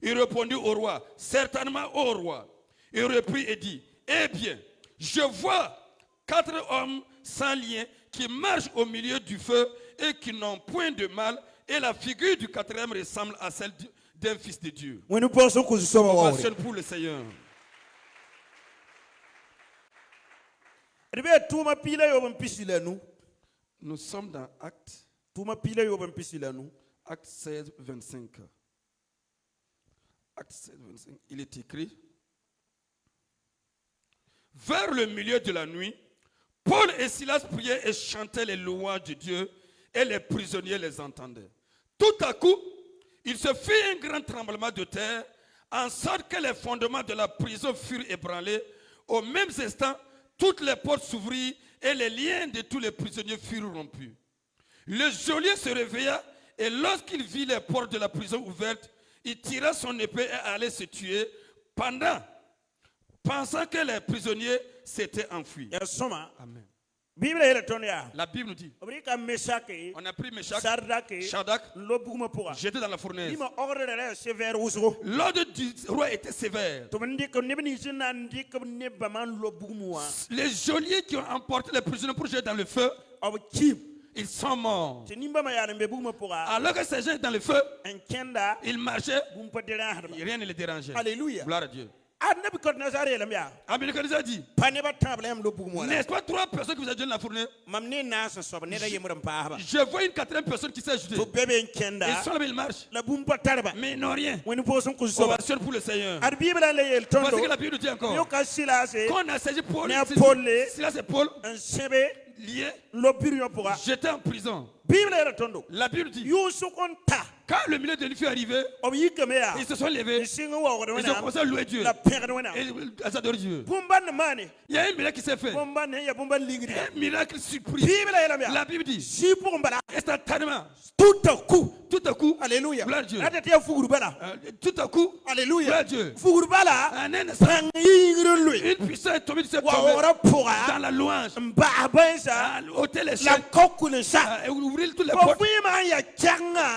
Il répondit au roi, certainement au roi. Il reprit et dit, eh bien, je vois 4 hommes sans lien qui marchent au milieu du feu et qui n'ont point de mal, et la figure du 4e ressemble à celle d'un fils de Dieu. Ovation pour le Seigneur. Nous sommes dans Acte 16, 25. Acte 16, 25. Il est écrit, vers le milieu de la nuit, Paul et Silas priaient et chantaient les louanges de Dieu, et les prisonniers les entendaient. Tout à coup, il se fit un grand tremblement de terre, en sorte que les fondements de la prison furent ébranlés. Au même instant, toutes les portes s'ouvrirent et les liens de tous les prisonniers furent rompus. Le geôlier se réveilla et lorsqu'il vit les portes de la prison ouvertes, il tira son épée et allait se tuer pensant que les prisonniers s'étaient enfuis. Amen. La Bible nous dit, on a pris Meshach, Shadrach, jeté dans la fournaise. L'ordre du roi était sévère. Les geôliers qui ont emporté les prisonniers pour jeter dans le feu, ils sont morts. Alors que ces gens étaient dans le feu, ils marchaient, rien ne les dérangeait. Alléluia. Gloire à Dieu. Nebuchadnezzar dit, n'est-ce pas 3 personnes qui vous ajoutent dans la fournée? Je vois une 4e personne qui s'est ajoutée. Ils sont là, ils marchent, mais ils n'ont rien. Ovation pour le Seigneur. Voici que la Bible nous dit encore, quand on a saisi Paul, Silas et Paul, liés, j'étais en prison. La Bible dit, quand le milieu de nuit fut arrivé, ils se sont levés, ils ont commencé à louer Dieu, et à adorer Dieu. Il y a un miracle qui s'est fait, un miracle surprise. La Bible dit, instantanément, tout à coup, Alléluia. gloire à Dieu. Tout à coup, Alléluia. gloire à Dieu. Un instant, une puissance est tombée de cette dans la louange, à ôter les chaînes, à ouvrir toutes les portes.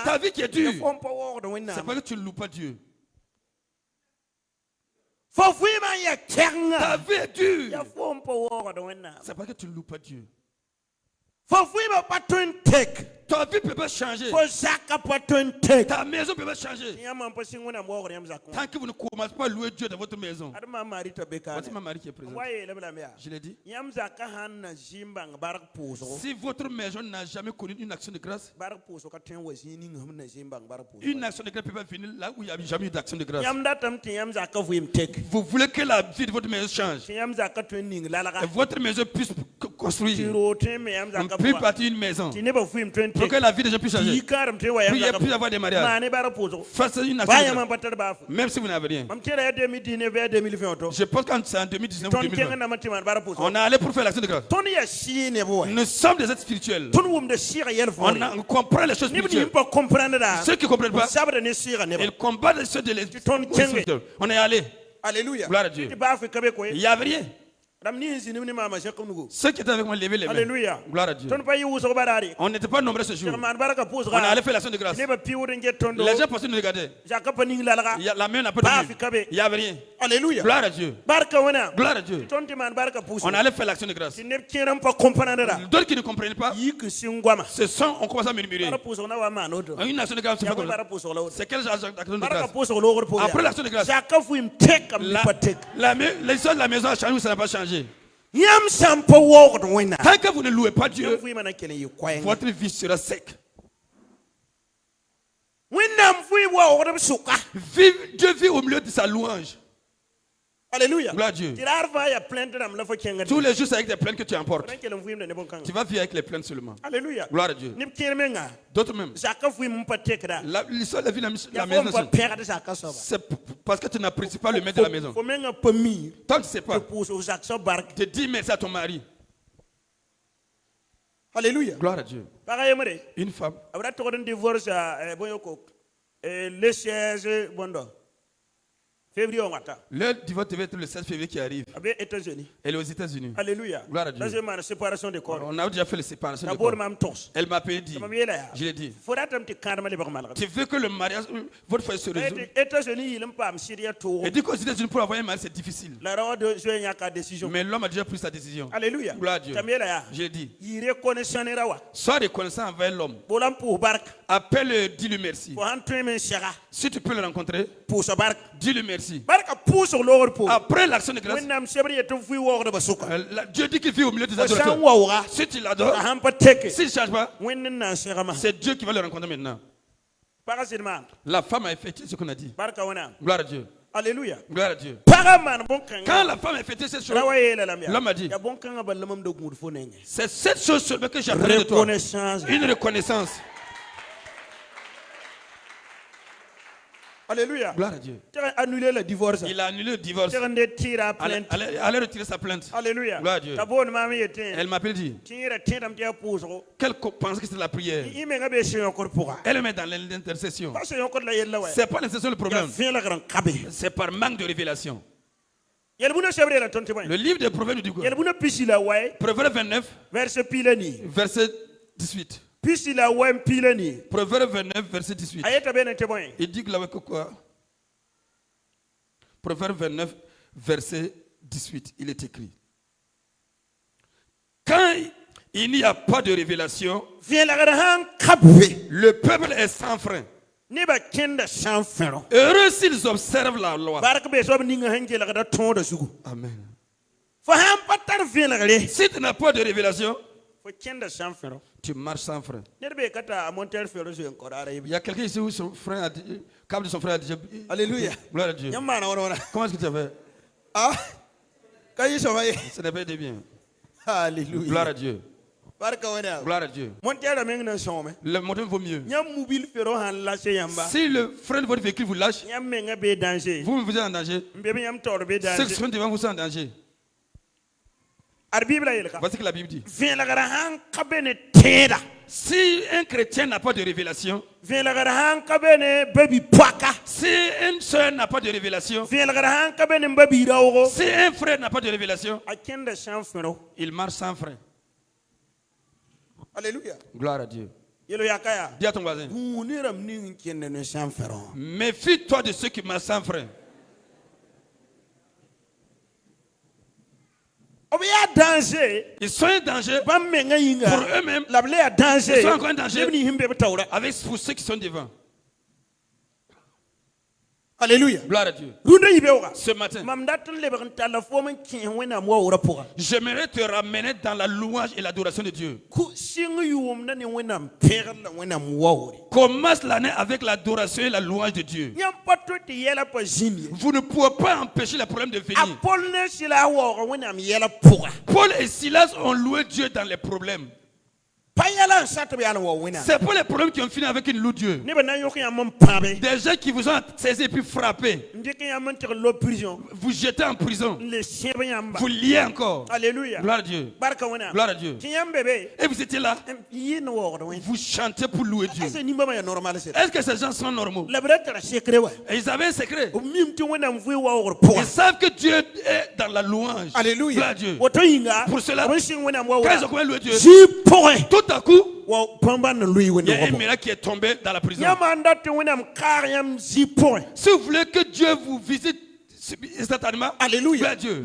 Ta vie qui est dure, c'est pas que tu ne loues pas Dieu. Ta vie est dure, c'est pas que tu ne loues pas Dieu. Ta vie peut pas changer. Ta maison peut pas changer. Tant que vous ne commencez pas à louer Dieu dans votre maison. Voici ma Marie qui est présente. Je l'ai dit. Si votre maison n'a jamais connu une action de grâce, une action de grâce ne peut pas venir là où il n'y a jamais eu d'action de grâce. Vous voulez que la vie de votre maison change. Et votre maison puisse construire. On peut partir une maison. Pour que la vie des gens puisse changer. Il puisse avoir des mariages. Faites une action de grâce. Même si vous n'avez rien. Je pense que c'est en 2019 ou 2020. On est allé pour faire l'action de grâce. Nous sommes des êtres spirituels. On comprend les choses spirituelles. Ceux qui ne comprennent pas, ils combattent les choses de l'esprit. On est allé. Alléluia. Gloire à Dieu. Il n'y avait rien. Ceux qui étaient avec moi, levaient les mains. Alléluia. Gloire à Dieu. On n'était pas nombreux ce jour. On est allé faire l'action de grâce. Les gens pensaient nous regarder. La main n'a pas de Dieu. Il n'y avait rien. Alléluia. Gloire à Dieu. Gloire à Dieu. On allait faire l'action de grâce. D'autres qui ne comprenaient pas, ce sont, on commence à murmurer. Une action de grâce, c'est quelle action de grâce? Après l'action de grâce, l'histoire de la maison a changé ou ça n'a pas changé? Tant que vous ne louez pas Dieu, votre vie sera sec. Dieu vit au milieu de sa louange. Alléluia. Gloire à Dieu. Tous les jours, c'est avec des plaintes que tu emportes. Tu vas vivre avec les plaintes seulement. Alléluia. Gloire à Dieu. D'autres même. L'histoire de la vie de la maison, c'est parce que tu n'apprécies pas le maître de la maison. Toi, tu ne sais pas. Tu dis merci à ton mari. Alléluia. Gloire à Dieu. Une femme. février on attend. Le divorce devait être le 16 février qui arrive. États-Unis. Elle est aux États-Unis. Alléluia. Gloire à Dieu. Deuxième séparation des corps. On a déjà fait la séparation de D'abord, corps. même tous. Elle m'a appelé dit. Je l'ai dit. Tu veux que le mariage, votre foyer se résolve. États-Unis, il n'aime pas Syrie. Et dit qu'aux États-Unis, pour avoir un mari, c'est difficile. La loi de jouer une décision. Mais l'homme a déjà pris sa décision. Alléluia. Gloire à Dieu. Je l'ai dit. Il reconnaît. Sois reconnaissant envers l'homme. Appelle-le, dis-lui merci. Si tu peux le rencontrer, dis-lui merci. Après l'action de grâce, Dieu dit qu'il vit au milieu des adorateurs. Si tu l'adores, s'il ne change pas, c'est Dieu qui va le rencontrer maintenant. La femme a effectué ce qu'on a dit. Gloire à Dieu. Alléluia. Gloire à Dieu. Quand la femme a effectué cette chose, l'homme a dit, c'est cette chose seulement que j'appelle de toi. Une reconnaissance. Alléluia. Gloire à Dieu. Annulé le divorce. Il a annulé le divorce. Allez retirer sa plainte. Alléluia. Gloire à Dieu. Elle m'a dit qu'elle pense que c'est la prière. Elle met dans l'intercession. C'est pas l'intercession le problème. C'est par manque de révélation. Le livre des Proverbes nous dit quoi? Proverbe 29, verset 18. Proverbe 29, verset 18. Il dit que là, quoi? Proverbe 29, verset 18. Il est écrit. Quand il n'y a pas de révélation, le peuple est sans frein. Heureux s'ils observent la loi. Amen. Si tu n'as pas de révélation, tu marches sans frein. Il y a quelqu'un ici où son frère a dit, le câble de son frère a dit. Alléluia. Gloire à Dieu. Comment est-ce que tu as fait? Ce n'est pas été bien. Alléluia. Gloire à Dieu. Gloire à Dieu. Le moteur vaut mieux. Si le frein de votre véhicule vous lâche, vous êtes en danger. Ceux qui sont devant vous sont en danger. Voici ce que la Bible dit. Si un chrétien n'a pas de révélation, si une soeur n'a pas de révélation, si un frère n'a pas de révélation, il marche sans frein. Alléluia. Gloire à Dieu. Dis à ton voisin. Méfie-toi de ceux qui marchent sans frein. Ils sont un danger pour eux-mêmes. Ils sont encore un danger avec pour ceux qui sont devant. Alléluia. Gloire à Dieu. Ce matin, j'aimerais te ramener dans la louange et l'adoration de Dieu. Commence l'année avec l'adoration et la louange de Dieu. Vous ne pouvez pas empêcher les problèmes de venir. Paul et Silas ont loué Dieu dans les problèmes. C'est pas les problèmes qui ont fini avec une loupe Dieu. Des gens qui vous ont saisi et puis frappé. Vous jetez en prison. Vous liez encore. Alléluia. Gloire à Dieu. Gloire à Dieu. Et vous étiez là. Vous chantez pour louer Dieu. Est-ce que ces gens sont normaux? Et ils avaient un secret. Ils savent que Dieu est dans la louange. Alléluia. Gloire à Dieu. Pour cela, quand ils ont commencé à louer Dieu, tout à coup, il y a un miracle qui est tombé dans la prison. Si vous voulez que Dieu vous visite instantanément, alléluia, Dieu,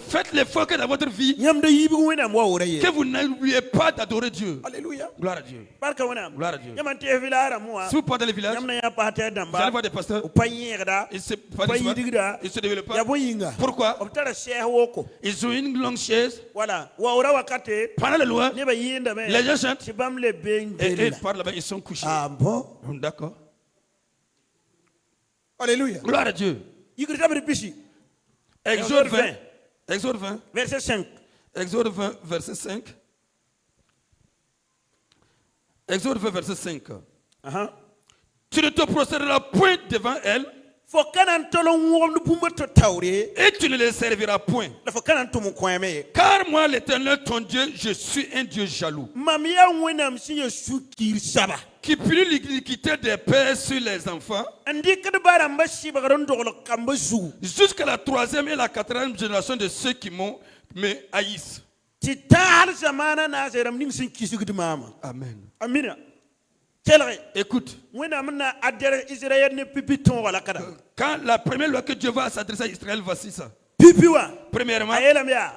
faites l'effort que dans votre vie, que vous n'oubliez pas d'adorer Dieu. Alléluia. Gloire à Dieu. Gloire à Dieu. Si vous partez dans les villages, vous allez voir des pasteurs, ils se développent pas. Pourquoi? Ils ont une longue chaise. Pendant la loi, les gens chantent et ils parlent là-bas, ils sont couchés. Ah bon? D'accord. Alléluia. Gloire à Dieu. Exode 20. Exode 20. Verset 5. Exode 20, verset 5. Exode 20, verset 5. Tu ne te procéderas point devant elle. Et tu ne les serviras point. Car moi, l'Éternel, ton Dieu, je suis un Dieu jaloux. qui punit l'iniquité des pères sur les enfants jusqu'à la 3e et la 4e génération de ceux qui me haïssent. Amen. Écoute, quand la première loi que Dieu va s'adresser à Israël, voici ça. Premièrement,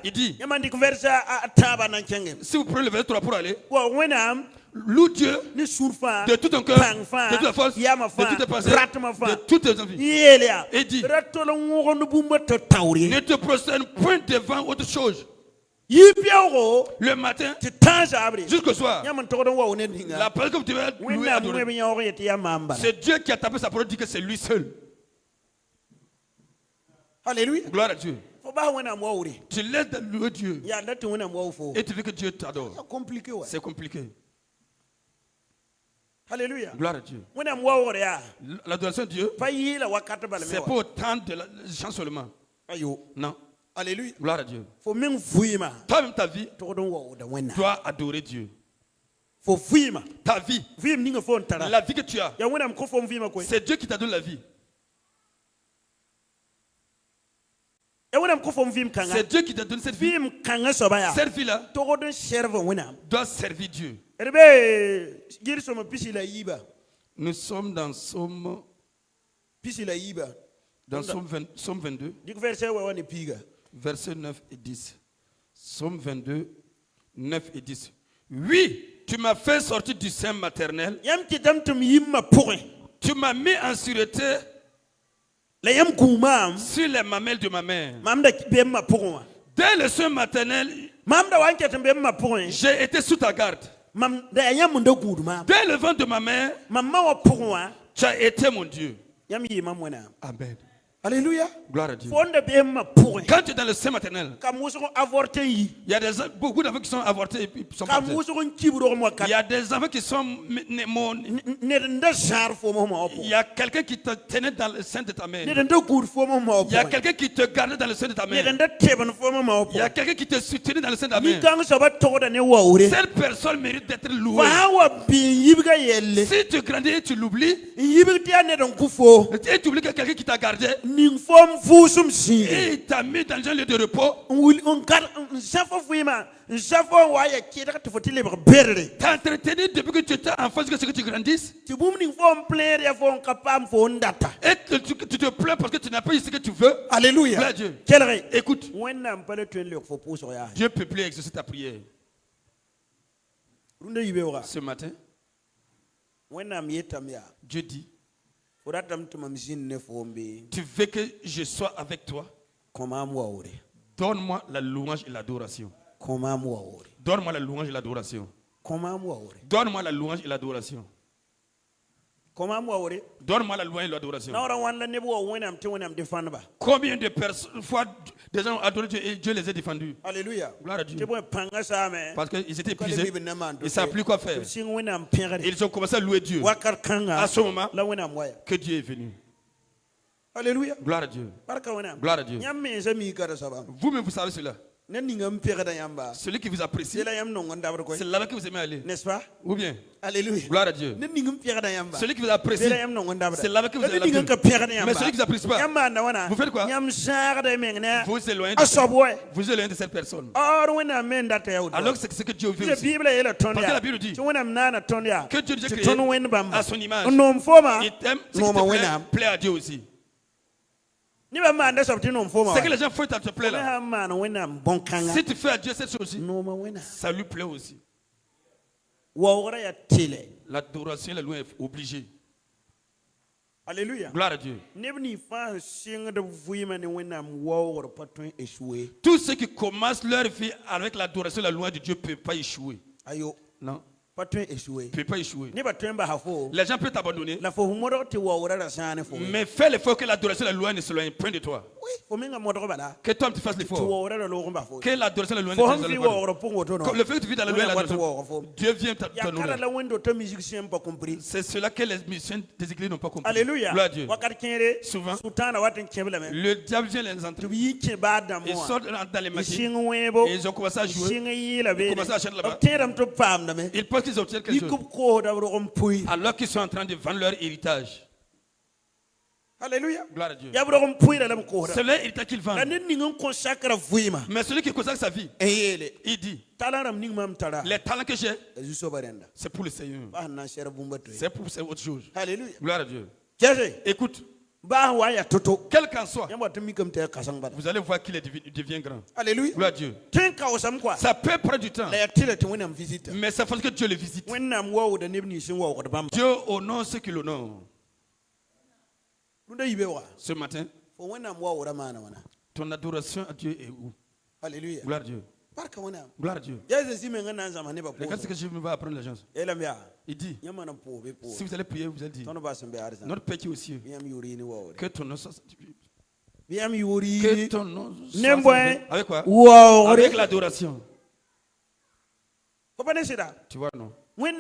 il dit, si vous prenez le verset 3 pour aller, loue Dieu de tout ton cœur, de toute ta force, de toutes tes pensées, de toutes tes envies. Et dit, ne te prosterne point devant autre chose. Le matin jusqu'au soir, la parole que tu vas louer, adorer, c'est Dieu qui a tapé sa parole, dit que c'est lui seul. Alléluia. Gloire à Dieu. Tu laisses de louer Dieu et tu veux que Dieu t'adore. C'est compliqué. Alléluia. Gloire à Dieu. L'adoration de Dieu, c'est pas autant de gens seulement. Non. Alléluia. Gloire à Dieu. Toi-même, ta vie, dois adorer Dieu. Ta vie, la vie que tu as, c'est Dieu qui t'a donné la vie. C'est Dieu qui t'a donné cette vie. Cette vie-là doit servir Dieu. Nous sommes dans Somme 22, versets 9 et 10. Somme 22, 9 et 10. Oui, tu m'as fait sortir du sein maternel. Tu m'as mis en sûreté sur les mamelles de ma mère. Dès le sein maternel, j'ai été sous ta garde. Dès le ventre de ma mère, tu as été mon Dieu. Amen. Alléluia. Gloire à Dieu. Quand tu es dans le sein maternel, il y a beaucoup d'enfants qui sont avortés et puis sont partis. Il y a des enfants qui sont il y a quelqu'un qui te tenait dans le sein de ta mère. Il y a quelqu'un qui te gardait dans le sein de ta mère. Il y a quelqu'un qui te soutenait dans le sein de ta mère. Cette personne mérite d'être louée. Si tu grandis et tu l'oublies, et tu oublies que quelqu'un qui t'a gardé, et il t'a mis dans un lieu de repos, t'as entretenu depuis que tu étais enfant jusqu'à ce que tu grandisses, et que tu te plains parce que tu n'as pas eu ce que tu veux. Alléluia. Dieu. Écoute, Dieu peut plus exaucer ta prière. Ce matin, Dieu dit, tu veux que je sois avec toi? Donne-moi la louange et l'adoration. Donne-moi la louange et l'adoration. Donne-moi la louange et l'adoration. Donne-moi la louange et l'adoration. Combien de fois des gens ont adoré Dieu et Dieu les a défendus? Alléluia. Gloire à Dieu. Parce qu'ils étaient épuisés. Ils ne savaient plus quoi faire. Ils ont commencé à louer Dieu. À ce moment que Dieu est venu. Alléluia. Gloire à Dieu. Gloire à Dieu. Vous-même, vous savez cela. Celui qui vous apprécie, c'est là-bas que vous aimez aller. N'est-ce pas? Ou bien? Alléluia. Gloire à Dieu. Celui qui vous apprécie, c'est là-bas que vous allez aller. Mais celui qui vous apprécie pas, vous faites quoi? Vous éloignez de cette personne. Alors c'est ce que Dieu veut aussi. Parce que la Bible dit que Dieu dit que à son image, il t'aime, ce qui te plaît à Dieu aussi. C'est que les gens font à te plaire là. Si tu fais à Dieu cette chose-ci, ça lui plaît aussi. L'adoration et la louange est obligée. Alléluia. Gloire à Dieu. Tous ceux qui commencent leur vie avec l'adoration et la louange de Dieu ne peuvent pas échouer. Non. Ne peut pas échouer. Les gens peuvent t'abandonner. Mais fais l'effort que l'adoration et la louange ne s'éloignent point de toi. Que toi tu fasses l'effort. Que l'adoration est loin de tes le fait que tu vis dans la loin de l'adoration, Dieu vient t'honorer. C'est cela que les musiciens déséquilibrés n'ont pas compris. Alléluia. Gloire à Dieu. Souvent, le diable vient les entrer. Ils sortent dans les machines. Et ils ont commencé à jouer. Ils ont commencé à chanter là-bas. Ils pensent qu'ils obtiennent quelque chose. Alors qu'ils sont en train de vendre leur héritage. Alléluia. Gloire à Dieu. C'est l'héritage qu'ils vendent. Mais celui qui consacre sa vie, il dit, les talents que j'ai, c'est pour le Seigneur. C'est pour autre chose. Alléluia. Gloire à Dieu. Écoute, quel qu'en soit, vous allez voir qu'il devient grand. Alléluia. Gloire à Dieu. Ça peut prendre du temps, mais ça fait que Dieu le visite. Dieu honore ceux qui l'honorent. Ce matin, ton adoration à Dieu est où? Alléluia. Gloire à Dieu. Gloire à Dieu. Regarde ce que je vais apprendre les gens. Il dit, si vous allez prier, vous allez dire, notre Père qui est aux cieux, que ton nom soit sanctifié. Que ton nom soit sanctifié. Avec quoi? Avec l'adoration. Tu vois, non? Le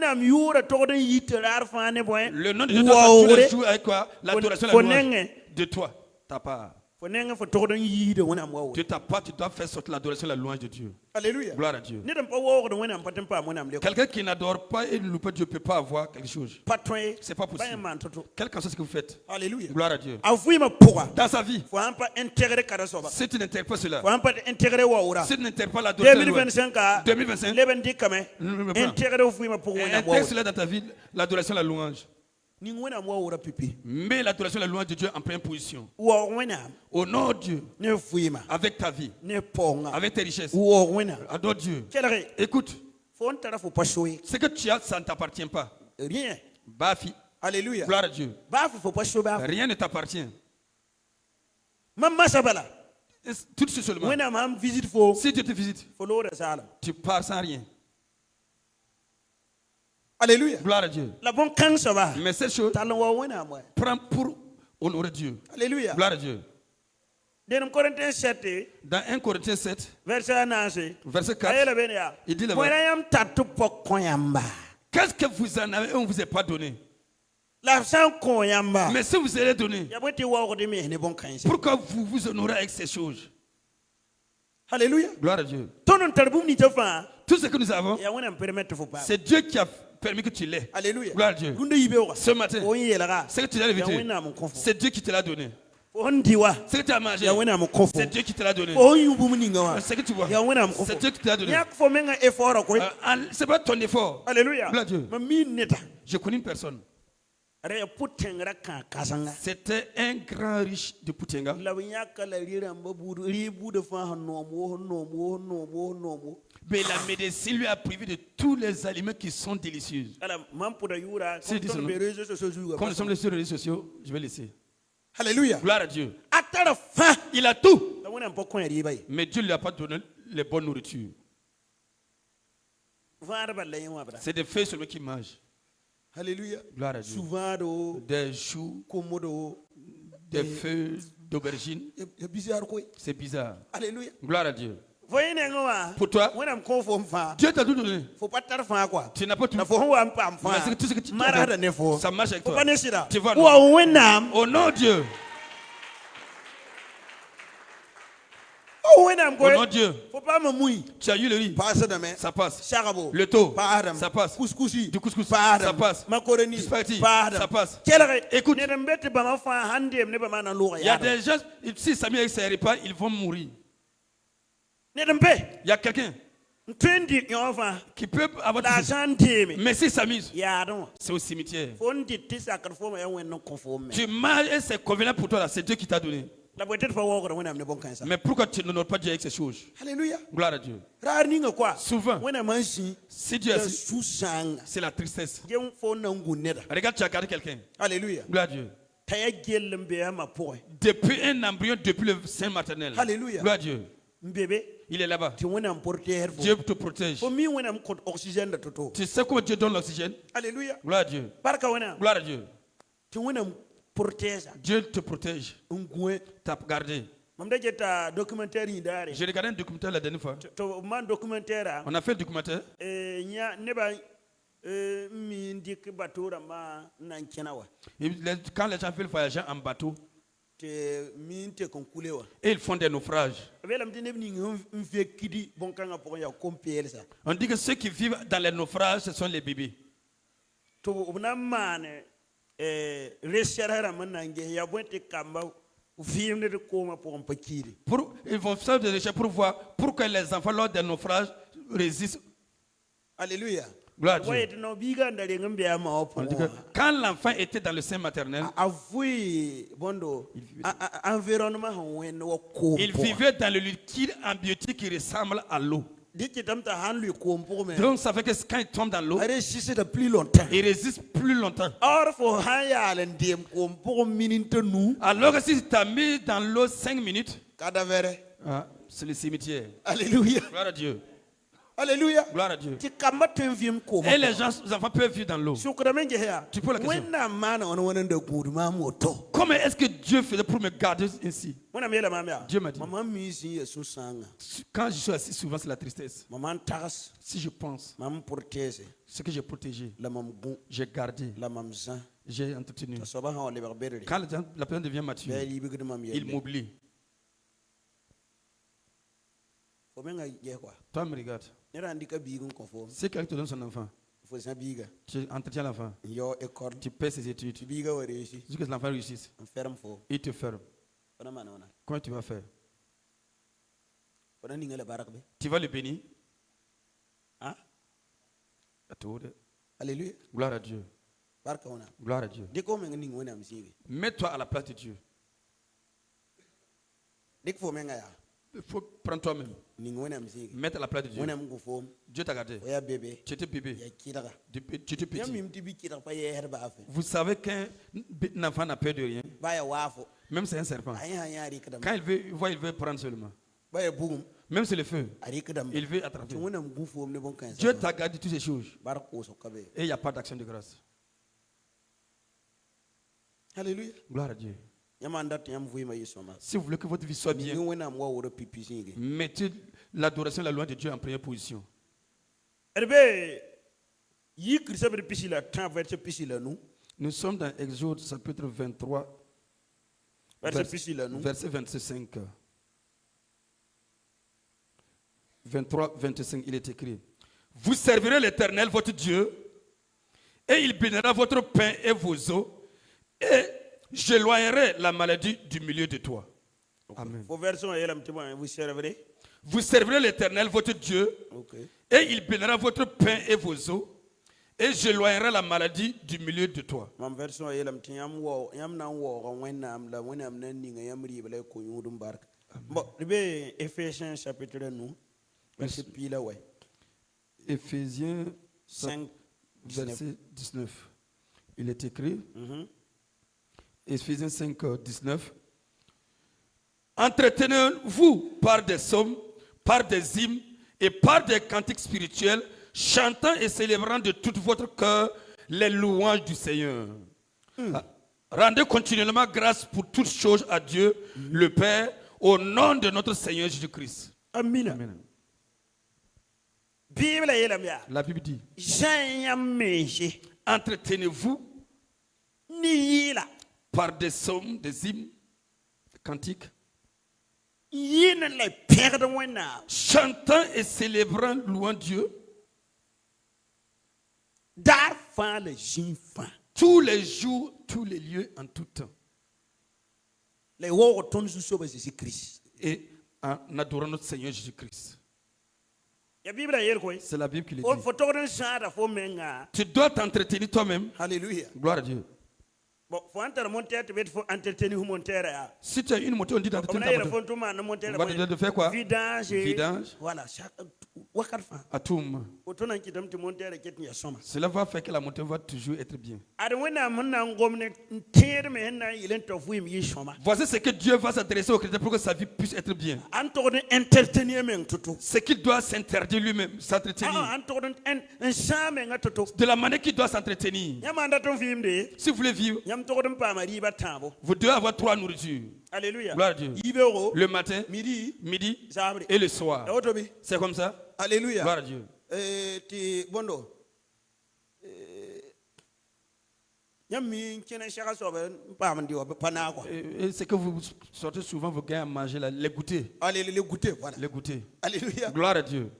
nom de Dieu doit tous les jours avec quoi? L'adoration, la louange de toi, ta part. De ta part, tu dois faire sortir l'adoration, la louange de Dieu. Alléluia. Gloire à Dieu. Quelqu'un qui n'adore pas et ne loue pas Dieu ne peut pas avoir quelque chose. C'est pas possible. Quel que soit ce que vous faites. Alléluia. Gloire à Dieu. Dans sa vie, si tu n'intègres pas cela, si tu n'intègres pas l'adoration, 2025, intègre cela dans ta vie, l'adoration, la louange. Mais l'adoration, la louange de Dieu en première position. Au nom de Dieu, avec ta vie, avec tes richesses, adore Dieu. Écoute, ce que tu as, ça ne t'appartient pas. Rien. Bafi. Alléluia. Gloire à Dieu. Rien ne t'appartient. Tout ce seulement. Si Dieu te visite, tu pars sans rien. Alléluia. Gloire à Dieu. Mais cette chose prend pour honorer Dieu. Alléluia. Gloire à Dieu. Dans 1 Corinthiens 7, verset 4, il dit là-bas, qu'est-ce que vous en avez et on ne vous a pas donné? Mais si vous allez donner, pourquoi vous vous honorez avec ces choses? Alléluia. Gloire à Dieu. Tout ce que nous avons, c'est Dieu qui a permis que tu l'aies. Alléluia. Gloire à Dieu. Ce matin, ce que tu as évité, c'est Dieu qui te l'a donné. Ce que tu as mangé, c'est Dieu qui te l'a donné. Ce que tu vois, c'est Dieu qui te l'a donné. C'est pas ton effort. Alléluia. Gloire à Dieu. Je connais une personne. C'était un grand riche de Poutenga. Mais la médecine lui a privé de tous les aliments qui sont délicieux. Comme nous sommes sur les réseaux sociaux, je vais laisser. Alléluia. Gloire à Dieu. Il a tout. Mais Dieu ne lui a pas donné les bonnes nourritures. C'est des feuilles seulement qu'il mange. Alléluia. Gloire à Dieu. Des choux, des feuilles d'aubergine. C'est bizarre. Alléluia. Gloire à Dieu. Pour toi, Dieu t'a tout donné. Tu n'as pas tout. Mais c'est tout ce que tu as, ça marche avec toi. Tu vois, non? Au nom de Dieu. Au nom de Dieu. Tu as eu le riz, ça passe. Le taux, ça passe. Du couscous, ça passe. Du spaghetti, ça passe. Écoute, il y a des gens, si ça avec ses repas, ils vont mourir. Il y a quelqu'un qui peut avoir des... Mais si s'amuse, c'est au cimetière. Tu manges et c'est convenable pour toi, là. C'est Dieu qui t'a donné. Mais pourquoi tu n'honores pas Dieu avec ces choses? Alléluia. Gloire à Dieu. Souvent, si Dieu est assis, c'est la tristesse. Regarde, tu as gardé quelqu'un. Alléluia. Gloire à Dieu. Depuis un embryon, depuis le sein maternel. Alléluia. Gloire à Dieu. Il est là-bas. Dieu te protège. Tu sais comment Dieu donne l'oxygène? Alléluia. Gloire à Dieu. Gloire à Dieu. Dieu te protège. T'as gardé. J'ai regardé un documentaire la dernière fois. On a fait le documentaire. Quand les gens veulent voyager en bateau, et ils font des naufrages. On dit que ceux qui vivent dans les naufrages, ce sont les bébés. Ils vont faire des recherches pour voir pourquoi les enfants lors des naufrages résistent. Alléluia. Gloire à Dieu. On dit que quand l'enfant était dans le sein maternel, il vivait dans le liquide amniotique qui ressemble à l'eau. Donc ça fait que quand il tombe dans l'eau, il résiste plus longtemps. Alors que si tu as mis dans l'eau 5 minutes, c'est le cimetière. Alléluia. Gloire à Dieu. Alléluia. Gloire à Dieu. Et les enfants peuvent vivre dans l'eau. Tu peux la question. Comment est-ce que Dieu faisait pour me garder ainsi? Dieu m'a dit. Quand je suis assis, souvent c'est la tristesse. Si je pense, ce que j'ai protégé, j'ai gardé, j'ai entretenu. Quand la personne devient mature, il m'oublie. Toi, me regarde. Si quelqu'un te donne son enfant, tu entretiens l'enfant, tu paies ses études, jusqu'à ce que l'enfant réussisse, il te ferme. Comment tu vas faire? Tu vas le bénir? Alléluia. Gloire à Dieu. Gloire à Dieu. Mets-toi à la place de Dieu. Il faut prendre toi-même. Mettre à la place de Dieu. Dieu t'a gardé. Tu étais bébé. Tu étais petit. Vous savez qu'un enfant n'a peur de rien. Même c'est un serpent. Quand il veut prendre seulement. Même c'est le feu. Il veut attraper. Dieu t'a gardé toutes ces choses. Et il n'y a pas d'action de grâce. Alléluia. Gloire à Dieu. Si vous voulez que votre vie soit bien, mettez l'adoration et la louange de Dieu en première position. Nous sommes dans Exode chapitre 23, verset 25. 23, 25, il est écrit: vous servirez l'Éternel, votre Dieu, et il bénira votre pain et vos eaux, et j'éloignerai la maladie du milieu de toi. Amen. Vous servirez l'Éternel, votre Dieu, et il bénira votre pain et vos eaux, et j'éloignerai la maladie du milieu de toi. Éphésiens chapitre 9. Éphésiens 5, verset 19. Il est écrit, Éphésiens 5, 19. Entretenez-vous par des psaumes, par des hymnes et par des cantiques spirituels, chantant et célébrant de tout votre cœur les louanges du Seigneur. Rendez continuellement grâce pour toutes choses à Dieu, le Père, au nom de notre Seigneur Jésus-Christ. Amen. Amen. La Bible dit, entretenez-vous par des psaumes, des hymnes, des cantiques, chantant et célébrant, louant Dieu, tous les jours, tous les lieux, en tout temps, et en adorant notre Seigneur Jésus-Christ. C'est la Bible qui le dit. Tu dois t'entretenir toi-même. Alléluia. Gloire à Dieu. Si tu as une moto, on dit d'entretenir ta moto. On va te dire de faire quoi? Vidange. Voilà. À tout moment. Cela va faire que la moto va toujours être bien. Voici ce que Dieu va s'adresser aux chrétiens pour que sa vie puisse être bien. Ce qu'il doit s'interdire lui-même, s'entretenir. De la manière qu'il doit s'entretenir. Si vous voulez vivre, vous devez avoir 3 nourritures. Alléluia. Gloire à Dieu. Le matin, midi et le soir. C'est comme ça. Alléluia. Gloire à Dieu. Bondo. C'est que vous sortez souvent vos gains à manger, les goûters. Allez, les goûter, voilà. Les goûters. Alléluia. Gloire à Dieu.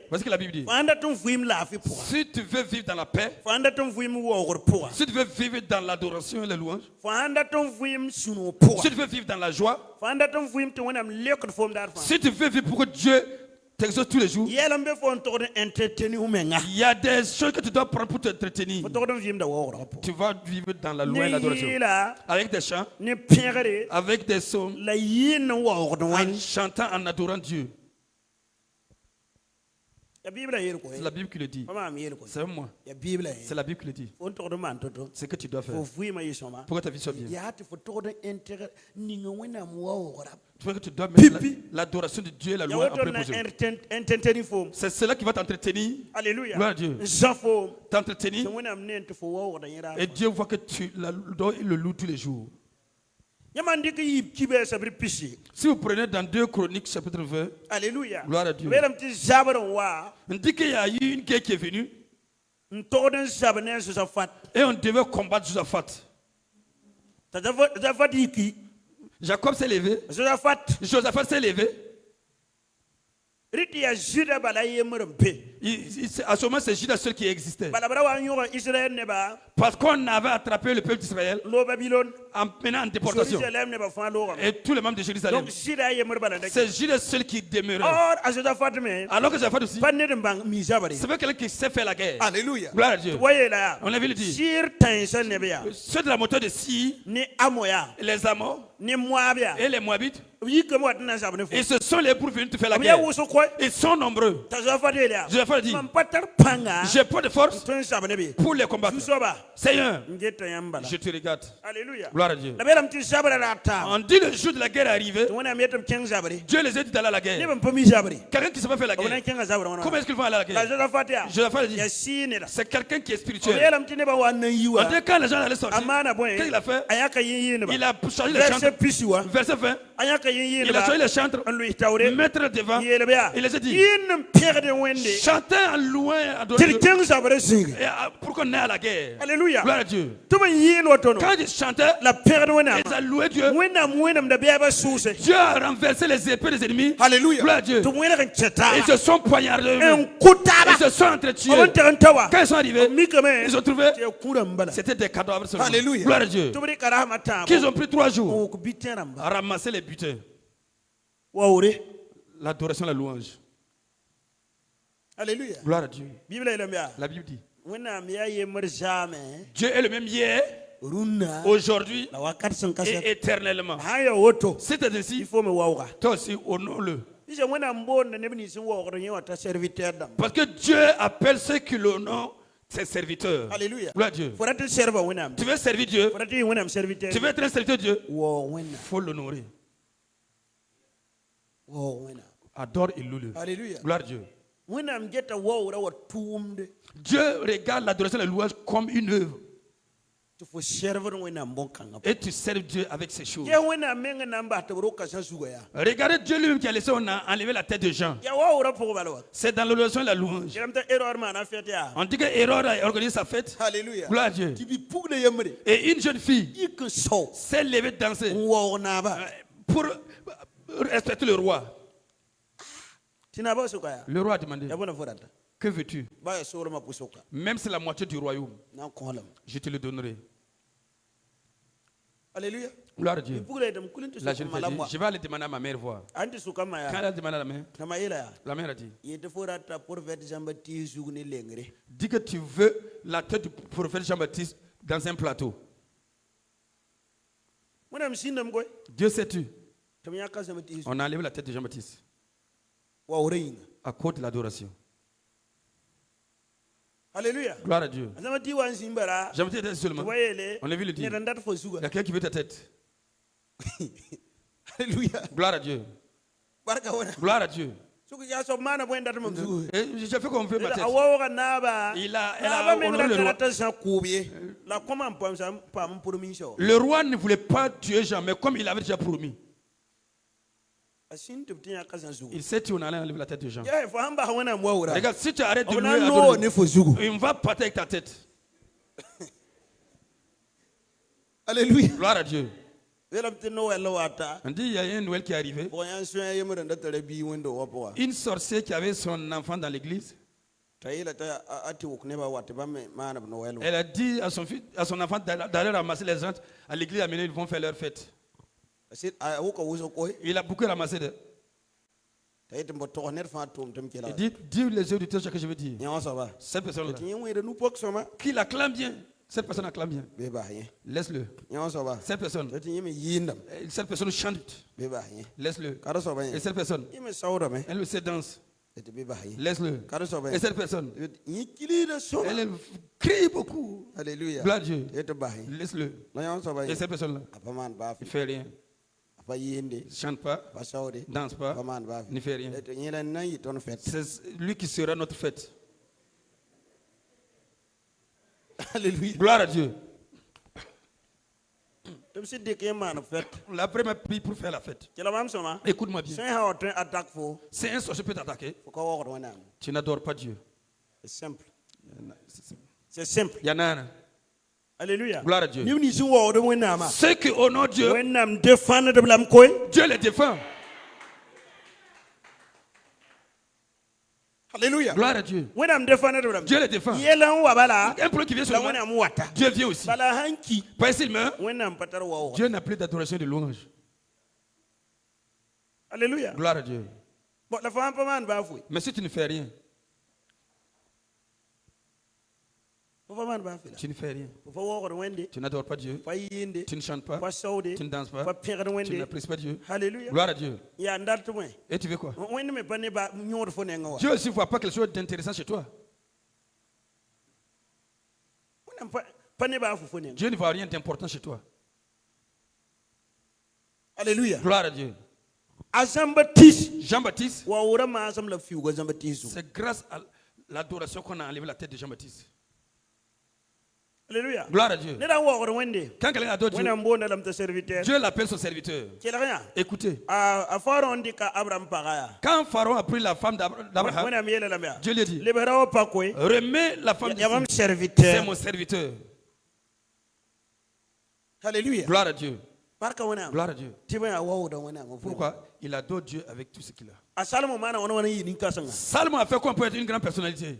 Voici ce que la Bible dit. Si tu veux vivre dans la paix, si tu veux vivre dans l'adoration et la louange, si tu veux vivre dans la joie, si tu veux vivre pour que Dieu t'exauce tous les jours, il y a des choses que tu dois prendre pour t'entretenir. Tu vas vivre dans la louange et l'adoration. Avec des chants, avec des psaumes, en chantant, en adorant Dieu. C'est la Bible qui le dit. C'est moi. C'est la Bible qui le dit. C'est que tu dois faire. Pour que ta vie soit bien. Tu vois que tu dois mettre l'adoration de Dieu et la louange en premier position. C'est cela qui va t'entretenir. Alléluia. Gloire à Dieu. T'entretenir. Et Dieu voit que tu le loues tous les jours. Si vous prenez dans 2 Chroniques chapitre 20, Alléluia. Gloire à Dieu. On dit qu'il y a eu une guerre qui est venue et on devait combattre Josaphat. Jacob s'est levé. Josaphat s'est levé. À ce moment, c'est Judas seul qui existait. Parce qu'on avait attrapé le peuple d'Israël en menant en déportation. Et tous les membres de Jérusalem. C'est Judas seul qui demeurait. Alors que Josaphat aussi, c'est pas quelqu'un qui sait faire la guerre. Alléluia. Gloire à Dieu. On avait le dit. Ceux de la montée de Sir, les Amors et les Moabites, et ce sont les pour venir te faire la guerre. Ils sont nombreux. Josaphat dit, j'ai pas de force pour les combattre. Seigneur, je te regarde. Alléluia. Gloire à Dieu. On dit le jour de la guerre est arrivé, Dieu les a dit d'aller à la guerre. Quelqu'un qui ne sait pas faire la guerre, comment est-ce qu'ils vont aller à la guerre? Josaphat dit, c'est quelqu'un qui est spirituel. On dit quand les gens allaient sortir, qu'est-ce qu'il a fait? Il a changé les chantres. Verset 20. Il a changé les chantres, mettre devant. Il les a dit, chantez en louant et adorez Dieu. Pour qu'on ait à la guerre. Alléluia. Gloire à Dieu. Quand ils chantaient, ils ont loué Dieu. Dieu a renversé les épées des ennemis. Alléluia. Gloire à Dieu. Ils se sont poignardés. Ils se sont entretués. Quand ils sont arrivés, ils ont trouvé c'était des cadavres seulement. Alléluia. Gloire à Dieu. Qu'ils ont pris 3 jours à ramasser les butins. L'adoration, la louange. Alléluia. Gloire à Dieu. La Bible dit, Dieu est le même hier, aujourd'hui et éternellement. C'est ainsi, toi aussi honore-le. Parce que Dieu appelle ceux qui l'honorent ses serviteurs. Alléluia. Gloire à Dieu. Tu veux servir Dieu, tu veux être un serviteur de Dieu, il faut l'honorer. Adore et loue-le. Alléluia. Gloire à Dieu. Dieu regarde l'adoration et la louange comme une œuvre. Et tu sers Dieu avec ces choses. Regardez Dieu lui-même qui a laissé enlever la tête de Jean. C'est dans l'adoration et la louange. On dit que Hérode a organisé sa fête. Alléluia. Gloire à Dieu. Et une jeune fille s'est levée danser pour respecter le roi. Le roi a demandé, que veux-tu? Même si c'est la moitié du royaume, je te le donnerai. Alléluia. Gloire à Dieu. La jeune fille dit, je vais aller demander à ma mère voir. Quand elle a demandé à la mère a dit, dis que tu veux la tête du prophète Jean-Baptiste dans un plateau. Dieu sait-tu? On a enlevé la tête de Jean-Baptiste à cause de l'adoration. Alléluia. Gloire à Dieu. Jean-Baptiste était seulement. On a vu le dire. Il y a quelqu'un qui veut ta tête. Alléluia. Gloire à Dieu. Gloire à Dieu. J'ai fait comme veut ma tête. Le roi ne voulait pas tuer Jean, mais comme il avait déjà promis, il sait qu'on allait enlever la tête de Jean. Regarde, si tu arrêtes de louer, il va partir avec ta tête. Alléluia. Gloire à Dieu. On dit il y a une Noël qui est arrivée. Une sorcière qui avait son enfant dans l'église. Elle a dit à son fils, à son enfant d'aller ramasser les gens à l'église, amener, ils vont faire leur fête. Il a beaucoup ramassé de. Il dit, dis les auditeurs ce que je veux dire. Cette personne-là, qui l'acclame bien. Cette personne acclame bien. Laisse-le. Cette personne chante. Laisse-le. Et cette personne, elle le danse. Laisse-le. Et cette personne, elle crie beaucoup. Alléluia. Gloire à Dieu. Laisse-le. Et cette personne-là, il ne fait rien. Ne chante pas, danse pas, ne fait rien. C'est lui qui sera notre fête. Alléluia. Gloire à Dieu. La première prie pour faire la fête. Écoute-moi bien. C'est un sorcier peut t'attaquer. Tu n'adores pas Dieu. C'est simple. C'est simple. Il y en a un. Alléluia. Gloire à Dieu. Ceux qui honorent Dieu, Dieu les défend. Alléluia. Gloire à Dieu. Dieu les défend. Un problème qui vient sur moi, Dieu vient aussi. Pas s'il meurt, Dieu n'a plus d'adoration de louange. Alléluia. Gloire à Dieu. Mais si tu ne fais rien, tu ne fais rien. Tu n'adores pas Dieu. Tu ne chantes pas. Tu ne danses pas. Tu n'apprécies pas Dieu. Alléluia. Gloire à Dieu. Et tu veux quoi? Dieu aussi ne voit pas quelque chose d'intéressant chez toi. Dieu ne voit rien d'important chez toi. Alléluia. Gloire à Dieu. Jean-Baptiste, c'est grâce à l'adoration qu'on a enlevé la tête de Jean-Baptiste. Alléluia. Gloire à Dieu. Quand quelqu'un adore Dieu, Dieu l'appelle son serviteur. Écoutez. Quand Pharaon a pris la femme d'Abraham, Dieu lui a dit, remets la femme de c'est mon serviteur. Alléluia. Gloire à Dieu. Gloire à Dieu. Pourquoi? Il adore Dieu avec tout ce qu'il a. Salomon a fait quoi pour être une grande personnalité?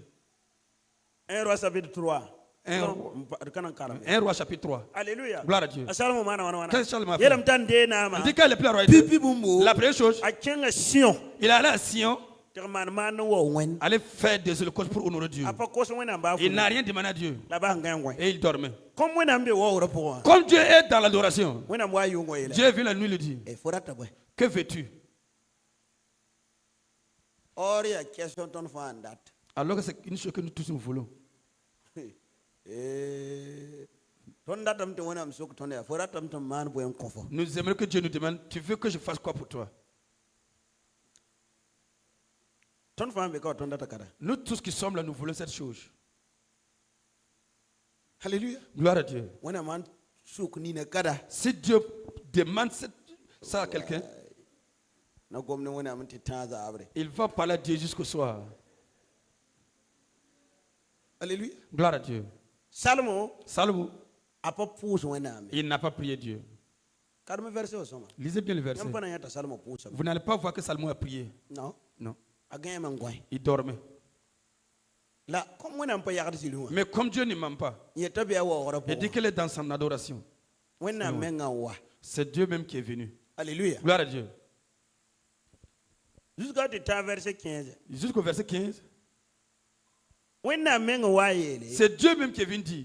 1 Roi chapitre 3. 1 Roi chapitre 3. Alléluia. Gloire à Dieu. Qu'est-ce que Salomon a fait? Il dit qu'il est plus la royauté. La première chose, il est allé à Sion. Aller faire des holocaustes pour honorer Dieu. Il n'a rien demandé à Dieu. Et il dormait. Comme Dieu est dans l'adoration, Dieu vient la nuit lui dit, que veux-tu? Alors que c'est une chose que nous tous nous voulons. Nous aimerions que Dieu nous demande, tu veux que je fasse quoi pour toi? Nous tous qui sommes là, nous voulons cette chose. Alléluia. Gloire à Dieu. Si Dieu demande ça à quelqu'un, il va parler à Dieu jusqu'au soir. Alléluia. Gloire à Dieu. Salomon, il n'a pas prié Dieu. Lisez bien le verset. Vous n'allez pas voir que Salomon a prié. Non. Non. Il dormait. Mais comme Dieu ne ment pas, il dit qu'il est dans son adoration. C'est Dieu même qui est venu. Alléluia. Gloire à Dieu. Jusqu'au verset 15. C'est Dieu même qui est venu dire,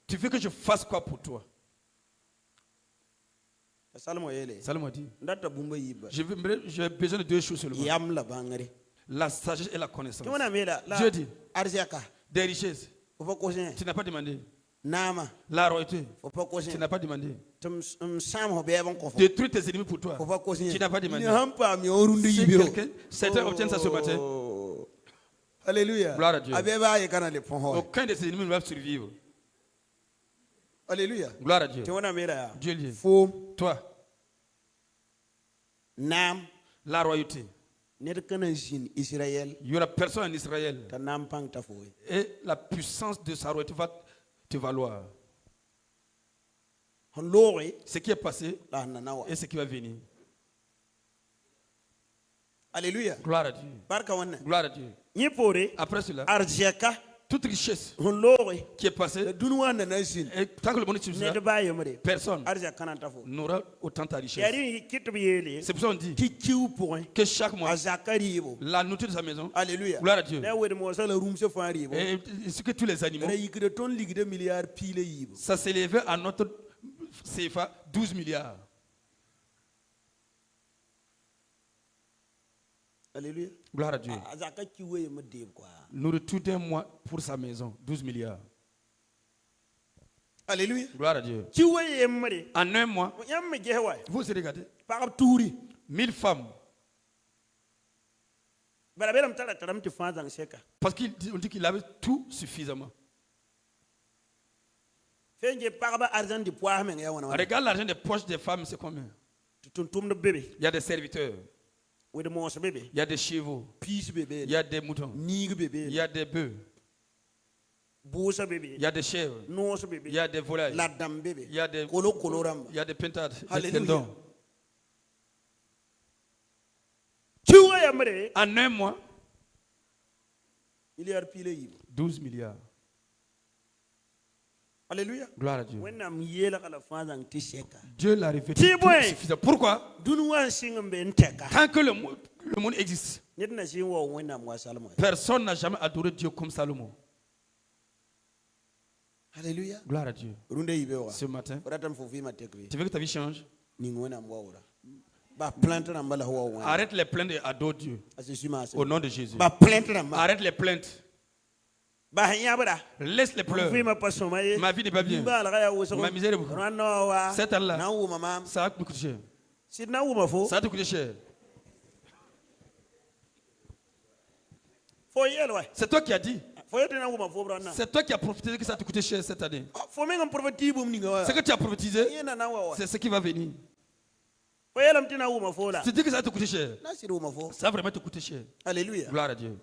tu veux que je fasse quoi pour toi? Salomon a dit, j'ai besoin de deux choses seulement. La sagesse et la connaissance. Dieu dit, des richesses. Tu n'as pas demandé. Nama. La royauté. Faut pas causer. Tu n'as pas demandé. Détruire tes ennemis pour toi. Tu n'as pas demandé. Si certains obtiennent ça ce matin. Alléluia. Gloire à Dieu. Aucun de ses ennemis ne va survivre. Alléluia. Gloire à Dieu. Dieu lié. Toi. Nam. La royauté. Il y aura personne en Israël. Et la puissance de sa royauté va te valoir. Ce qui est passé et ce qui va venir. Alléluia. Gloire à Dieu. Gloire à Dieu. Après cela, toute richesse qui est passée, et tant que le monde est sur personne n'aura autant de richesse. C'est pour ça qu'on dit que chaque mois, la nourriture de sa maison, Alléluia. gloire à Dieu, et ce que tous les animaux, ça s'élevait à notre CFA 12 milliards. Alléluia. Gloire à Dieu. Nourriture d'un mois pour sa maison, 12 milliards. Alléluia. Gloire à Dieu. En un mois, vous vous regardez, 1000 femmes. Parce qu'on dit qu'il avait tout suffisamment. Regarde l'argent des poches des femmes, c'est combien? Il y a des serviteurs. Il y a des chevaux. Il y a des moutons. Il y a des bœufs. Il y a des chèvres. Il y a des volailles. Il y a des pintades. En un mois, 12 milliards. Alléluia. Gloire à Dieu. Dieu l'a révélé. Suffisant. Pourquoi? Tant que le monde existe, personne n'a jamais adoré Dieu comme Salomon. Alléluia. Gloire à Dieu. Ce matin, tu veux que ta vie change? Arrête les plaintes et adore Dieu. Au nom de Jésus. Arrête les plaintes. Laisse les pleurs. Ma vie n'est pas bien. Ma misère est beaucoup. Cette année-là, ça va te coûter cher. Ça va te coûter cher. C'est toi qui as dit. C'est toi qui as prophétisé que ça te coûtait cher cette année. Ce que tu as prophétisé, c'est ce qui va venir. Tu dis que ça va te coûter cher. Ça va vraiment te coûter cher. Alléluia. Gloire à Dieu.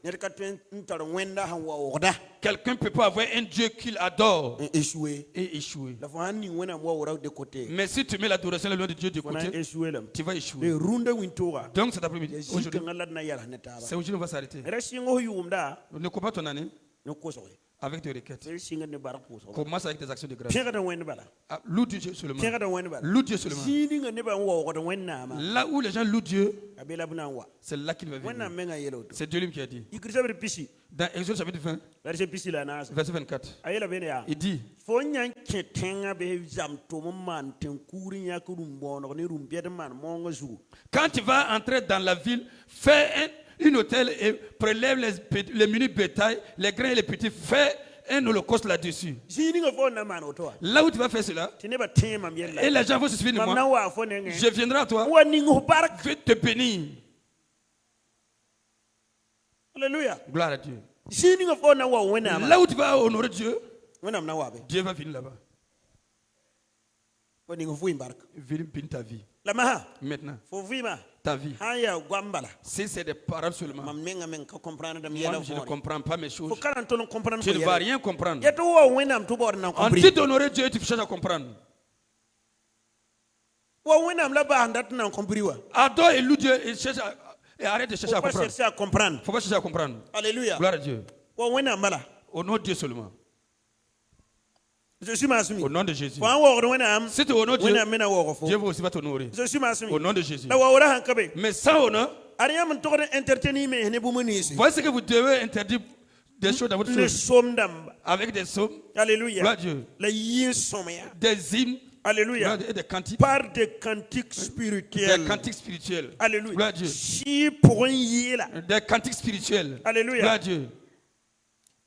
Quelqu'un ne peut pas avoir un Dieu qu'il adore et échouer. Mais si tu mets l'adoration loin de Dieu de côté, tu vas échouer. Donc cet après-midi, aujourd'hui, c'est aujourd'hui qu'on va s'arrêter. Ne coupe pas ton année avec des requêtes. Commence avec des actions de grâce. Loue Dieu seulement. Loue Dieu seulement. Là où les gens louent Dieu, c'est là qu'il va venir. C'est Dieu lui qui a dit. Dans Exode chapitre 20, verset 24, il dit, quand tu vas entrer dans la ville, fais une hôtel et prélève les menus bétail, les grains et les petits, fais un holocauste là-dessus. Là où tu vas faire cela, et les gens vont se souvenir de moi, je viendrai à toi, je vais te bénir. Alléluia. Gloire à Dieu. Là où tu vas honorer Dieu, Dieu va venir là-bas. Viens bénir ta vie. Maintenant, ta vie. Si c'est des paroles seulement, moi je ne comprends pas mes choses. Tu ne vas rien comprendre. On dit d'honorer Dieu et tu cherches à comprendre. Adore et loue Dieu et arrête de chercher à comprendre. Il ne faut pas chercher à comprendre. Alléluia. Gloire à Dieu. Honore Dieu seulement. Au nom de Jésus. Si tu honores Dieu, Dieu va aussi t'honorer. Au nom de Jésus. Mais sans honneur, voici ce que vous devez interdire des choses dans votre chose. Avec des psaumes. Alléluia. Gloire à Dieu. Des hymnes. Alléluia. Et des cantiques. Par des cantiques spirituels. Des cantiques spirituels. Alléluia. Gloire à Dieu. Des cantiques spirituels. Alléluia. Gloire à Dieu.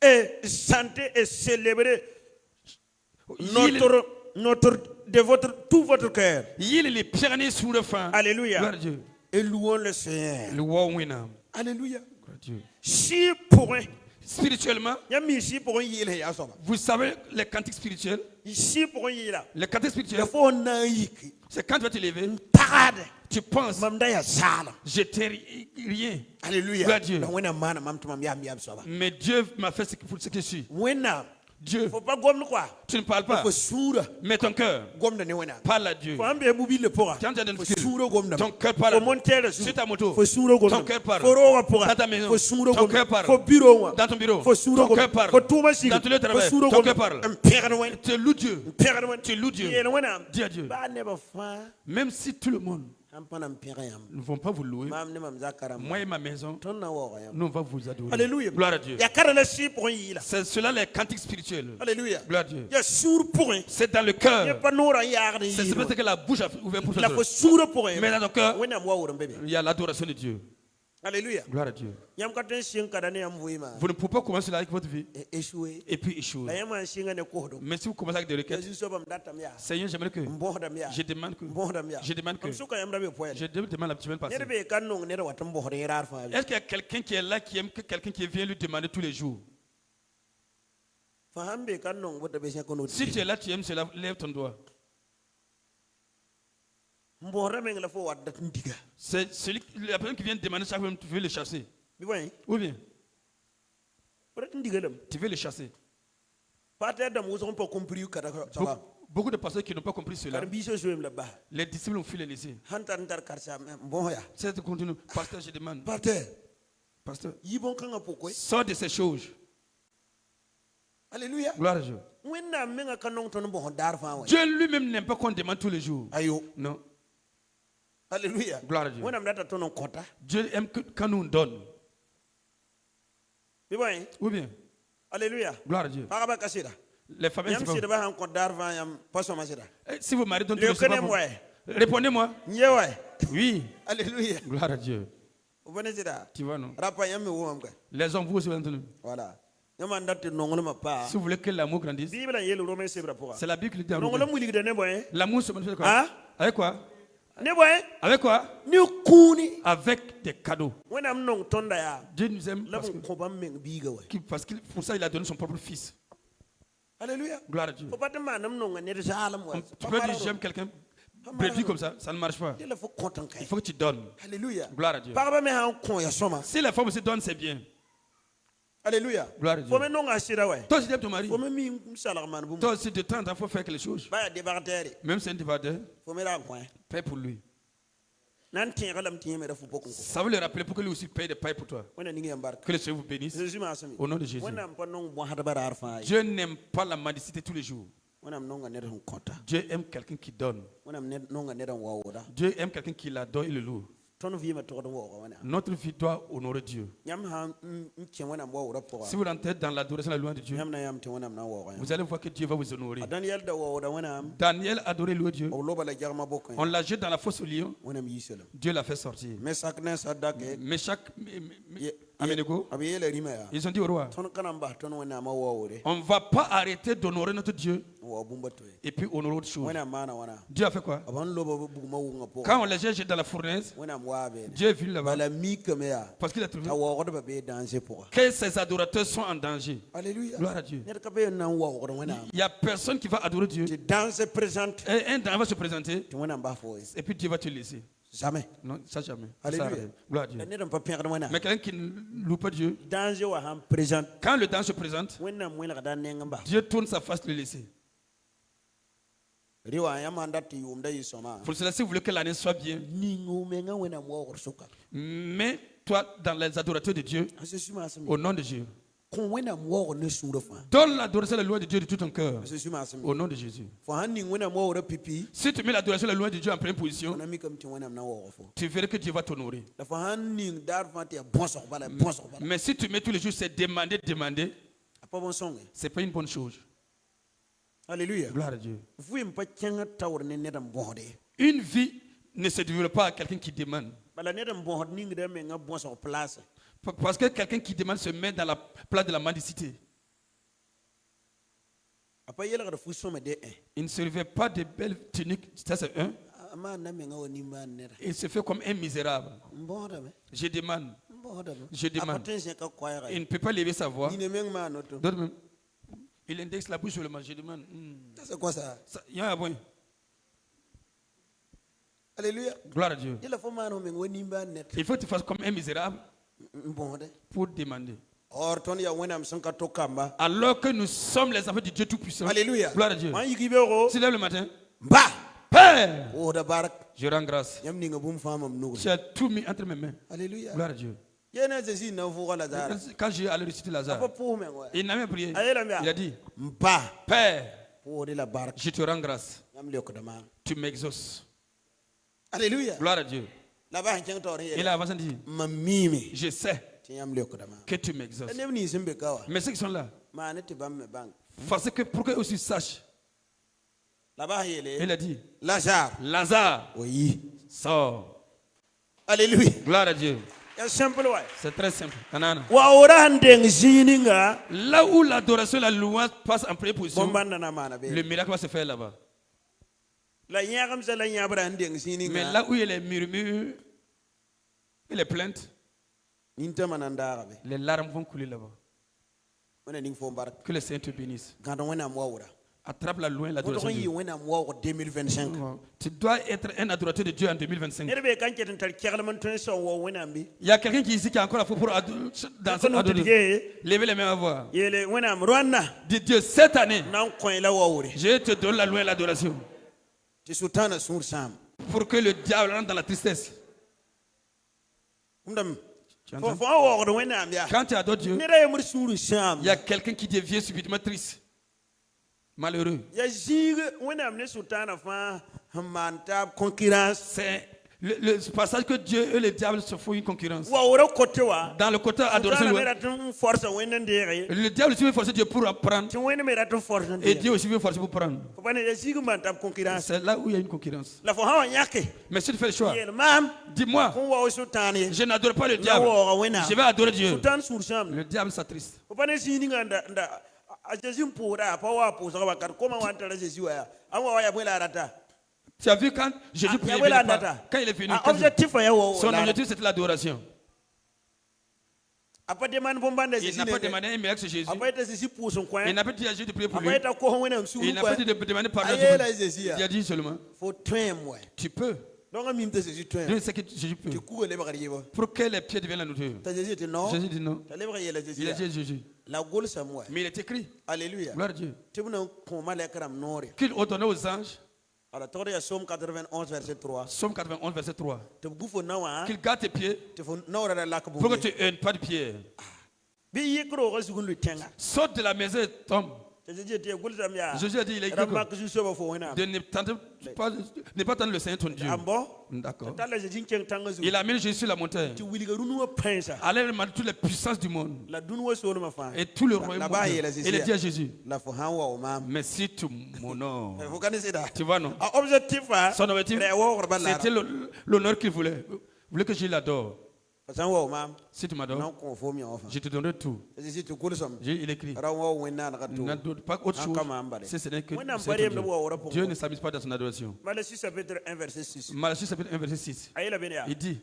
Et chanter et célébrer de tout votre cœur. Alléluia. Et louons le Seigneur. Alléluia. Si pour spirituellement, vous savez les cantiques spirituels. Les cantiques spirituels, c'est quand tu vas te lever, tu penses, j'étais rien. Alléluia. Dieu. Mais Dieu m'a fait ce que je suis. Dieu, tu ne parles pas, mais ton cœur parle à Dieu. Ton cœur parle sur ta moto, ton cœur parle dans ta maison, ton cœur parle dans ton bureau, ton cœur parle dans tout le travail, ton cœur parle. Tu loues Dieu, tu loues Dieu. Dis à Dieu, même si tout le monde ne vont pas vous louer, moi et ma maison, nous on va vous adorer. Alléluia. Gloire à Dieu. C'est cela les cantiques spirituels. Alléluia. Gloire à Dieu. C'est dans le cœur. C'est parce que la bouche a ouvert pour ça. Mais dans le cœur, il y a l'adoration de Dieu. Alléluia. Gloire à Dieu. Vous ne pouvez pas commencer avec votre vie et puis échouer. Mais si vous commencez avec des requêtes, Seigneur, j'aimerais que je demande la semaine passée. Est-ce qu'il y a quelqu'un qui est là qui aime que quelqu'un qui vient lui demander tous les jours? Si tu es là, tu aimes cela, lève ton doigt. C'est la personne qui vient demander chaque fois, tu veux le chasser. Ou bien tu veux le chasser. Beaucoup de personnes qui n'ont pas compris cela. Les disciples ont fui les laisser. C'est continue. Pasteur, je demande. Pasteur, sors de ces choses. Alléluia. Gloire à Dieu. Dieu lui-même n'aime pas qu'on demande tous les jours. Non. Alléluia. Gloire à Dieu. Dieu aime quand nous donne. Ou bien. Alléluia. Gloire à Dieu. Les familles, si vous mariez, répondez-moi. Oui. Alléluia. Gloire à Dieu. Tu vois, non? Les hommes, vous aussi, vous entendez. Voilà. Si vous voulez que l'amour grandisse, c'est la Bible qui dit. L'amour se manifeste quoi? Avec quoi? Avec quoi? Avec des cadeaux. Dieu nous aime parce que pour ça il a donné son propre fils. Alléluia. Gloire à Dieu. Tu peux dire j'aime quelqu'un brebis comme ça, ça ne marche pas. Il faut que tu donnes. Alléluia. Gloire à Dieu. Si la femme aussi donne, c'est bien. Alléluia. Gloire à Dieu. Toi aussi, tu aimes ton mari. Toi aussi, de temps en temps, il faut faire quelque chose. Même si c'est un débardeur, paye pour lui. Ça veut le rappeler pour que lui aussi paye des pailles pour toi. Que le Seigneur vous bénisse. Au nom de Jésus. Dieu n'aime pas la mendicité tous les jours. Dieu aime quelqu'un qui donne. Dieu aime quelqu'un qui l'adore et le loue. Notre vie doit honorer Dieu. Si vous rentrez dans l'adoration de la louange de Dieu, vous allez voir que Dieu va vous honorer. Daniel adorait louer Dieu. On l'a jeté dans la fosse au lion. Dieu l'a fait sortir. Meshach, Abednego, ils ont dit au roi, on ne va pas arrêter d'honorer notre Dieu et puis honorer autre chose. Dieu a fait quoi? Quand on les jette dans la fournaise, Dieu est venu là-bas parce qu'il a trouvé que ses adorateurs sont en danger. Alléluia. Gloire à Dieu. Il n'y a personne qui va adorer Dieu. Et un danger va se présenter et puis Dieu va te laisser. Jamais. Non, ça jamais. Alléluia. Gloire à Dieu. Mais quelqu'un qui ne loue pas Dieu, quand le danger se présente, Dieu tourne sa face le laisser. Pour cela, si vous voulez que l'année soit bien, mais toi dans les adorateurs de Dieu, au nom de Dieu, donne l'adoration à la loi de Dieu de tout ton cœur. Au nom de Jésus. Si tu mets l'adoration à la loi de Dieu en première position, tu verras que Dieu va t'honorer. Mais si tu mets tous les jours, c'est demander, c'est pas une bonne chose. Alléluia. Gloire à Dieu. Une vie ne se développe pas à quelqu'un qui demande. Parce que quelqu'un qui demande se met dans la place de la mendicité. Il ne se revêt pas de belles tuniques. Ça, c'est un. Il se fait comme un misérable. Je demande. Je demande. Il ne peut pas lever sa voix. D'autres même. Il indexe la bouche sur le mal. Je demande. C'est quoi ça? Il y a un point. Alléluia. Gloire à Dieu. Il faut que tu fasses comme un misérable pour demander. Alors que nous sommes les enfants du Dieu Tout-Puissant. Alléluia. Gloire à Dieu. Tu lèves le matin. Père, je rends grâce. Tu as tout mis entre mes mains. Alléluia. Gloire à Dieu. Quand j'ai allé réciter Lazare, il n'a même prié. Il a dit, Père, je te rends grâce. Tu m'exauces. Alléluia. Gloire à Dieu. Il a avancé et dit, je sais que tu m'exauces. Mais ceux qui sont là, parce que pour qu'eux aussi sachent, il a dit, Lazare, sors. Alléluia. Gloire à Dieu. C'est très simple. Là où l'adoration et la louange passent en première position, le miracle va se faire là-bas. Mais là où il y a les murmures et les plaintes, les larmes vont couler là-bas. Que le Seigneur te bénisse. Attrape la louange et l'adoration de Dieu. Tu dois être un adorateur de Dieu en 2025. Il y a quelqu'un qui ici qui a encore la foi pour danser, adorer. Levez les mains à voir. Dis Dieu, cette année, je te donne la louange et l'adoration. Pour que le diable rentre dans la tristesse. Quand tu adores Dieu, il y a quelqu'un qui devient subitement triste, malheureux. C'est le passage que Dieu et le diable se font une concurrence. Dans le côté adoration, le diable aussi veut forcer Dieu pour apprendre. Et Dieu aussi veut forcer pour prendre. C'est là où il y a une concurrence. Mais si tu fais le choix, dis-moi, je n'adore pas le diable, je vais adorer Dieu. Le diable s'attriste. Tu as vu quand Jésus priait, quand il est venu, son objectif c'était l'adoration. Il n'a pas demandé un miracle sur Jésus. Il n'a pas dit à Jésus de prier pour lui. Il n'a pas dit de demander pardon. Il a dit seulement, tu peux. Dieu sait que Jésus peut. Pour que les pieds deviennent la nourriture. Jésus dit non. Il a dit Jésus. Mais il est écrit. Alléluia. Gloire à Dieu. Qu'il ordonnait aux anges. Psaume 91, verset 3. Psaume 91, verset 3. Qu'il garde tes pieds pour que tu aies pas de pierre. Saute de la maison et tombe. Jésus a dit, il est écrit de ne pas tendre le Seigneur ton Dieu. D'accord. Il a mis Jésus sur la montagne. Allez demander toutes les puissances du monde. Et tout le royaume. Il a dit à Jésus, mais si tu m'honores. Tu vois, non? Son objectif, c'était l'honneur qu'il voulait. Il voulait que je l'adore. Si tu m'adores, je te donnerai tout. Il écrit, n'adore pas autre chose. Ce n'est que Dieu ne s'amuse pas dans son adoration. Malachie chapitre 1 verset 6. Malachie chapitre 1 verset 6. Il dit,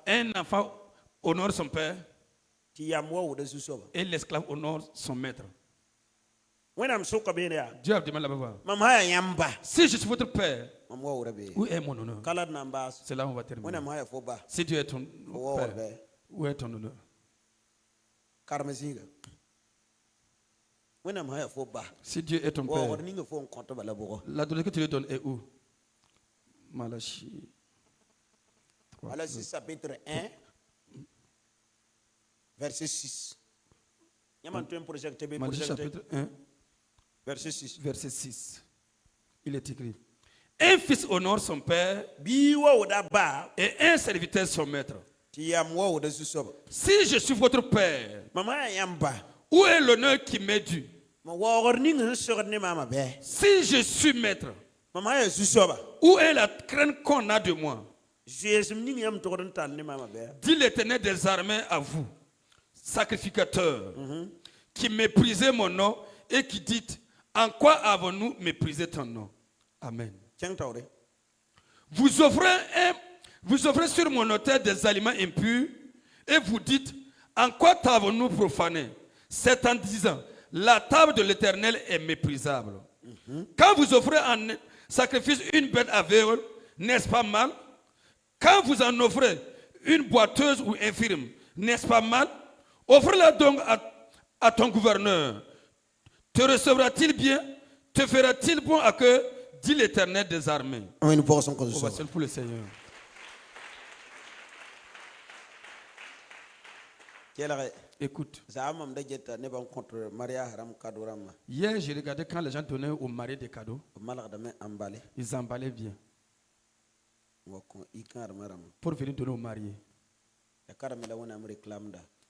un enfant honore son père et l'esclave honore son maître. Dieu a demandé là-bas. Si je suis votre père, où est mon honneur? C'est là où on va terminer. Si Dieu est ton père, où est ton honneur? Si Dieu est ton père, l'adoration que tu lui donnes est où? Malachie. Malachie chapitre 1, verset 6. Malachie chapitre 1, verset 6. Verset 6. Il est écrit. Un fils honore son père et un serviteur son maître. Si je suis votre père, où est l'honneur qui m'est dû? Si je suis maître, où est la crainte qu'on a de moi? Dit l'Éternel des armées à vous, sacrificateurs, qui méprisez mon nom et qui dites, En quoi avons-nous méprisé ton nom? Amen. Tiens, taure. Vous offrez sur mon autel des aliments impurs et vous dites, en quoi t'avons-nous profané? C'est en disant, la table de l'Éternel est méprisable. Quand vous offrez en sacrifice une bête aveugle, n'est-ce pas mal? Quand vous en offrez une boiteuse ou infirme, n'est-ce pas mal? Offre-la donc à ton gouverneur. Te recevra-t-il bien? Te fera-t-il bon accueil? Dit l'Éternel des armées. Amen. Pour son cause. On va seul pour le Seigneur. Écoute. Hier, j'ai regardé quand les gens donnaient au mari des cadeaux. Ils emballaient bien. Pour venir donner au marié.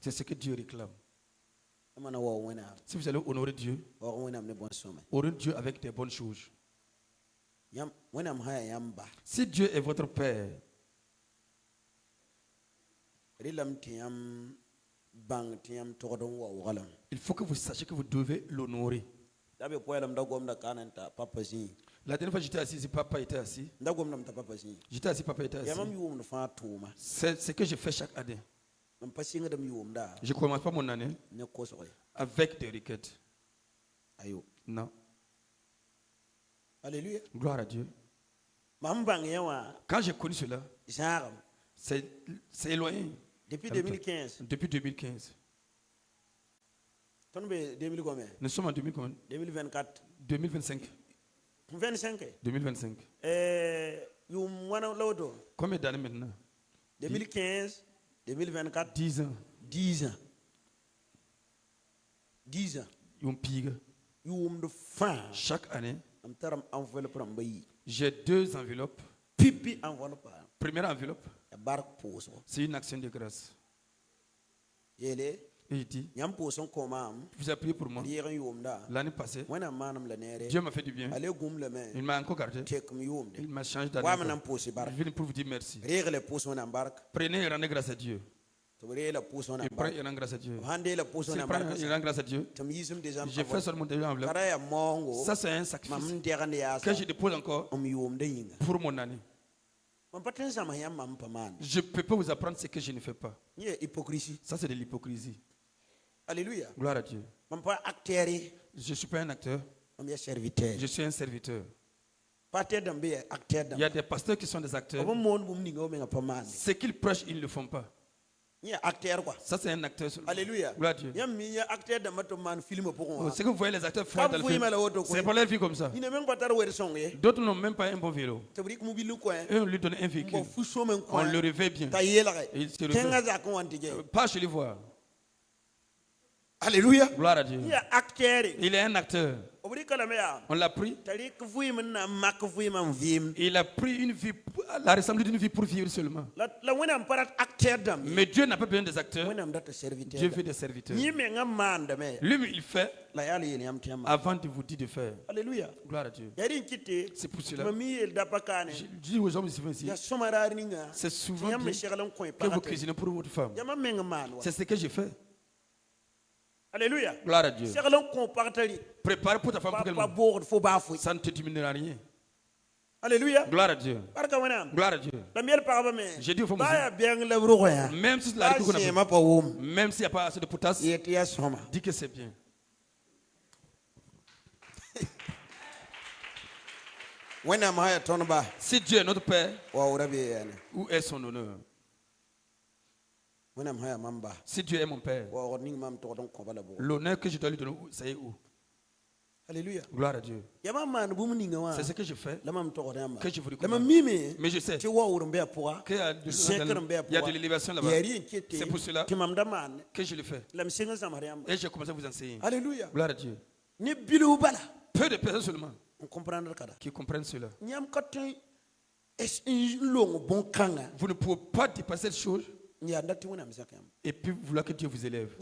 C'est ce que Dieu réclame. Si vous allez honorer Dieu, honorez Dieu avec des bonnes choses. Si Dieu est votre Père, il faut que vous sachiez que vous devez l'honorer. La dernière fois j'étais assis, papa était assis. J'étais assis, papa était assis. C'est ce que je fais chaque année. Je ne commence pas mon année avec des requêtes. Non. Alléluia. Gloire à Dieu. Quand j'ai connu cela, c'est éloigné. Depuis 2015. Depuis 2015. Nous sommes en 2024. 2025. 2025. Combien d'années maintenant? 2015, 2024. 10 ans. 10 ans. 10 ans. Chaque année, j'ai 2 enveloppes. Première enveloppe, c'est une action de grâce. Et il dit, vous avez prié pour moi. L'année passée, Dieu m'a fait du bien. Il m'a encore gardé. Il m'a changé d'année. Je viens pour vous dire merci. Prenez et rendez grâce à Dieu. Il prend et rend grâce à Dieu. S'il prend et rend grâce à Dieu, j'ai fait seulement des enveloppes. Ça, c'est un sacrifice que je dépose encore pour mon année. Je ne peux pas vous apprendre ce que je ne fais pas. Ça, c'est de l'hypocrisie. Alléluia. Gloire à Dieu. Je ne suis pas un acteur. Je suis un serviteur. Il y a des pasteurs qui sont des acteurs. Ce qu'ils prêchent, ils ne le font pas. Ça, c'est un acteur. Alléluia. Gloire à Dieu. Ce que vous voyez les acteurs faire dans le film, c'est pour leur vie comme ça. D'autres n'ont même pas un bon vélo. Eux, on lui donne un véhicule. On le réveille bien. Et il se réveille. Pas chez les voir. Alléluia. Gloire à Dieu. Il est un acteur. On l'a pris. Il a pris une vie, la ressemblance d'une vie pour vivre seulement. Mais Dieu n'a pas besoin des acteurs. Dieu veut des serviteurs. Lui, il fait avant de vous dire de faire. Alléluia. Gloire à Dieu. C'est pour cela. Je dis aux hommes ici, c'est souvent bien que vous cuisinez pour votre femme. C'est ce que j'ai fait. Alléluia. Gloire à Dieu. Prépare pour ta femme pour qu'elle meure. Ça ne te diminuera rien. Alléluia. Gloire à Dieu. Gloire à Dieu. J'ai dit au fond, même si la même s'il n'y a pas assez de potasse, dis que c'est bien. Si Dieu est notre Père, où est son honneur? Si Dieu est mon Père, l'honneur que je dois lui donner, c'est où? Alléluia. Gloire à Dieu. C'est ce que je fais, que je vous recommande. Mais je sais qu'il y a de l'élévation là-bas. C'est pour cela que je le fais. Et j'ai commencé à vous enseigner. Alléluia. Gloire à Dieu. Peu de personnes seulement qui comprennent cela. Vous ne pouvez pas dépasser cette chose Et puis vous voulez que Dieu vous élève.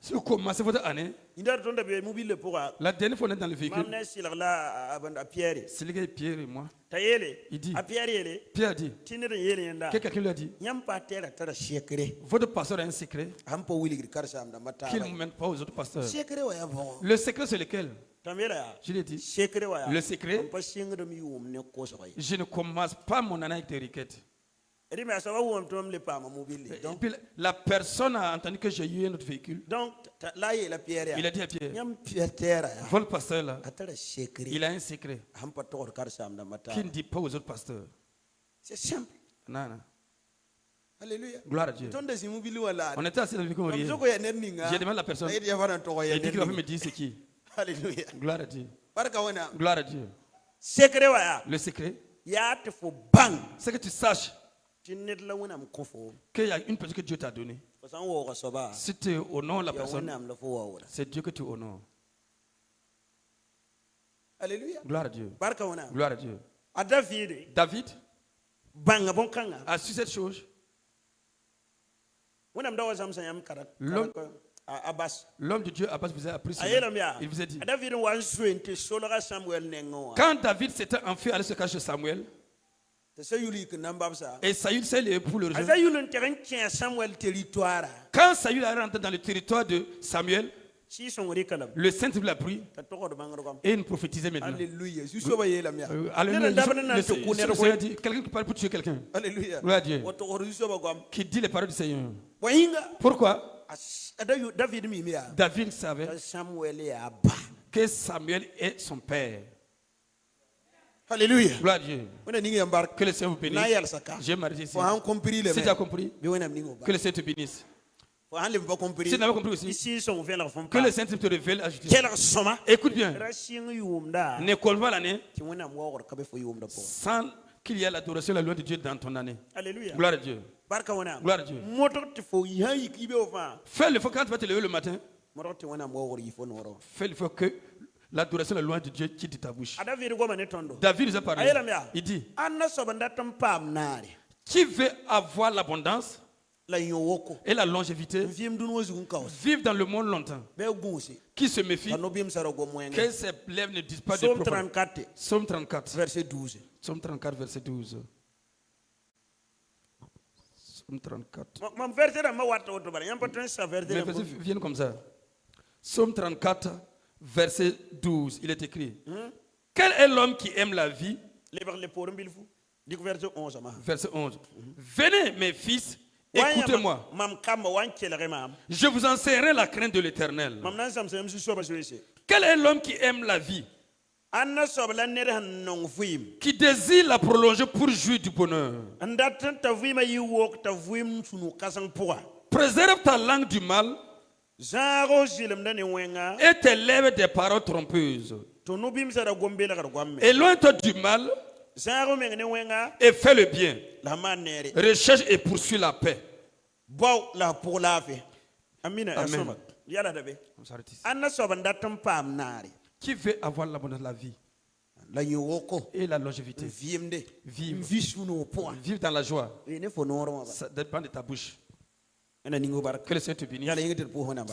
Si vous commencez votre année, la dernière fois on est dans le véhicule, c'est le gars Pierre et moi. Il dit, Pierre dit, quelqu'un lui a dit, votre pasteur a un secret qu'il ne mène pas aux autres pasteurs. Le secret c'est lequel? Je l'ai dit. Le secret, je ne commence pas mon année avec des requêtes. Et puis la personne a entendu que j'ai eu un autre véhicule. Donc, il a dit à Pierre, votre pasteur là, il a un secret qu'il ne dit pas aux autres pasteurs. C'est simple. Non, non. Alléluia. Gloire à Dieu. On était assis dans le véhicule. J'ai demandé à la personne. Il dit qu'il va me dire c'est qui. Alléluia. Gloire à Dieu. Gloire à Dieu. Le secret, c'est que tu saches qu'il y a une personne que Dieu t'a donnée. Si tu honores la personne, c'est Dieu que tu honores. Alléluia. Gloire à Dieu. Gloire à Dieu. David a su cette chose. L'homme de Dieu Abbas vous a appris cela. Il vous a dit. Quand David s'était enfui, allait se cacher chez Samuel. Et Saül s'est levé pour le rejoindre. Quand Saül est rentré dans le territoire de Samuel, le Saint-Esprit l'a pris et il prophétisait maintenant. Alléluia. Alléluia. Quelqu'un qui parle pour tuer quelqu'un. Alléluia. Gloire à Dieu. Qui dit les paroles du Seigneur. Pourquoi? David savait que Samuel est son père. Alléluia. Gloire à Dieu. Que le Seigneur vous bénisse. J'ai marché ici. Si tu as compris, que le Seigneur te bénisse. Si tu n'as pas compris aussi, que le Saint-Esprit te révèle à justice. Écoute bien. Ne colle pas l'année sans qu'il y ait l'adoration, la loi de Dieu dans ton année. Alléluia. Gloire à Dieu. Gloire à Dieu. Fais le faut quand tu vas te lever le matin. Fais le faut que l'adoration, la loi de Dieu quitte de ta bouche. David nous a parlé. Il dit, qui veut avoir l'abondance et la longévité, vivre dans le monde longtemps, qui se méfie que ses lèvres ne disent pas de propos. Psaume 34, verset 12. Psaume 34, verset 12. Psaume 34. Les versets viennent comme ça. Psaume 34, verset 12. Il est écrit. Quel est l'homme qui aime la vie? Verset 11. Venez, mes fils, écoutez-moi. Je vous enseignerai la crainte de l'Éternel. Quel est l'homme qui aime la vie? Qui désire la prolonger pour jouir du bonheur. Préserve ta langue du mal et tes lèvres des paroles trompeuses. Éloigne-toi du mal et fais le bien. Recherche et poursuis la paix. Amen. Qui veut avoir l'abondance de la vie et la longévité? Vivre dans la joie. Ça dépend de ta bouche. Que le Seigneur te bénisse.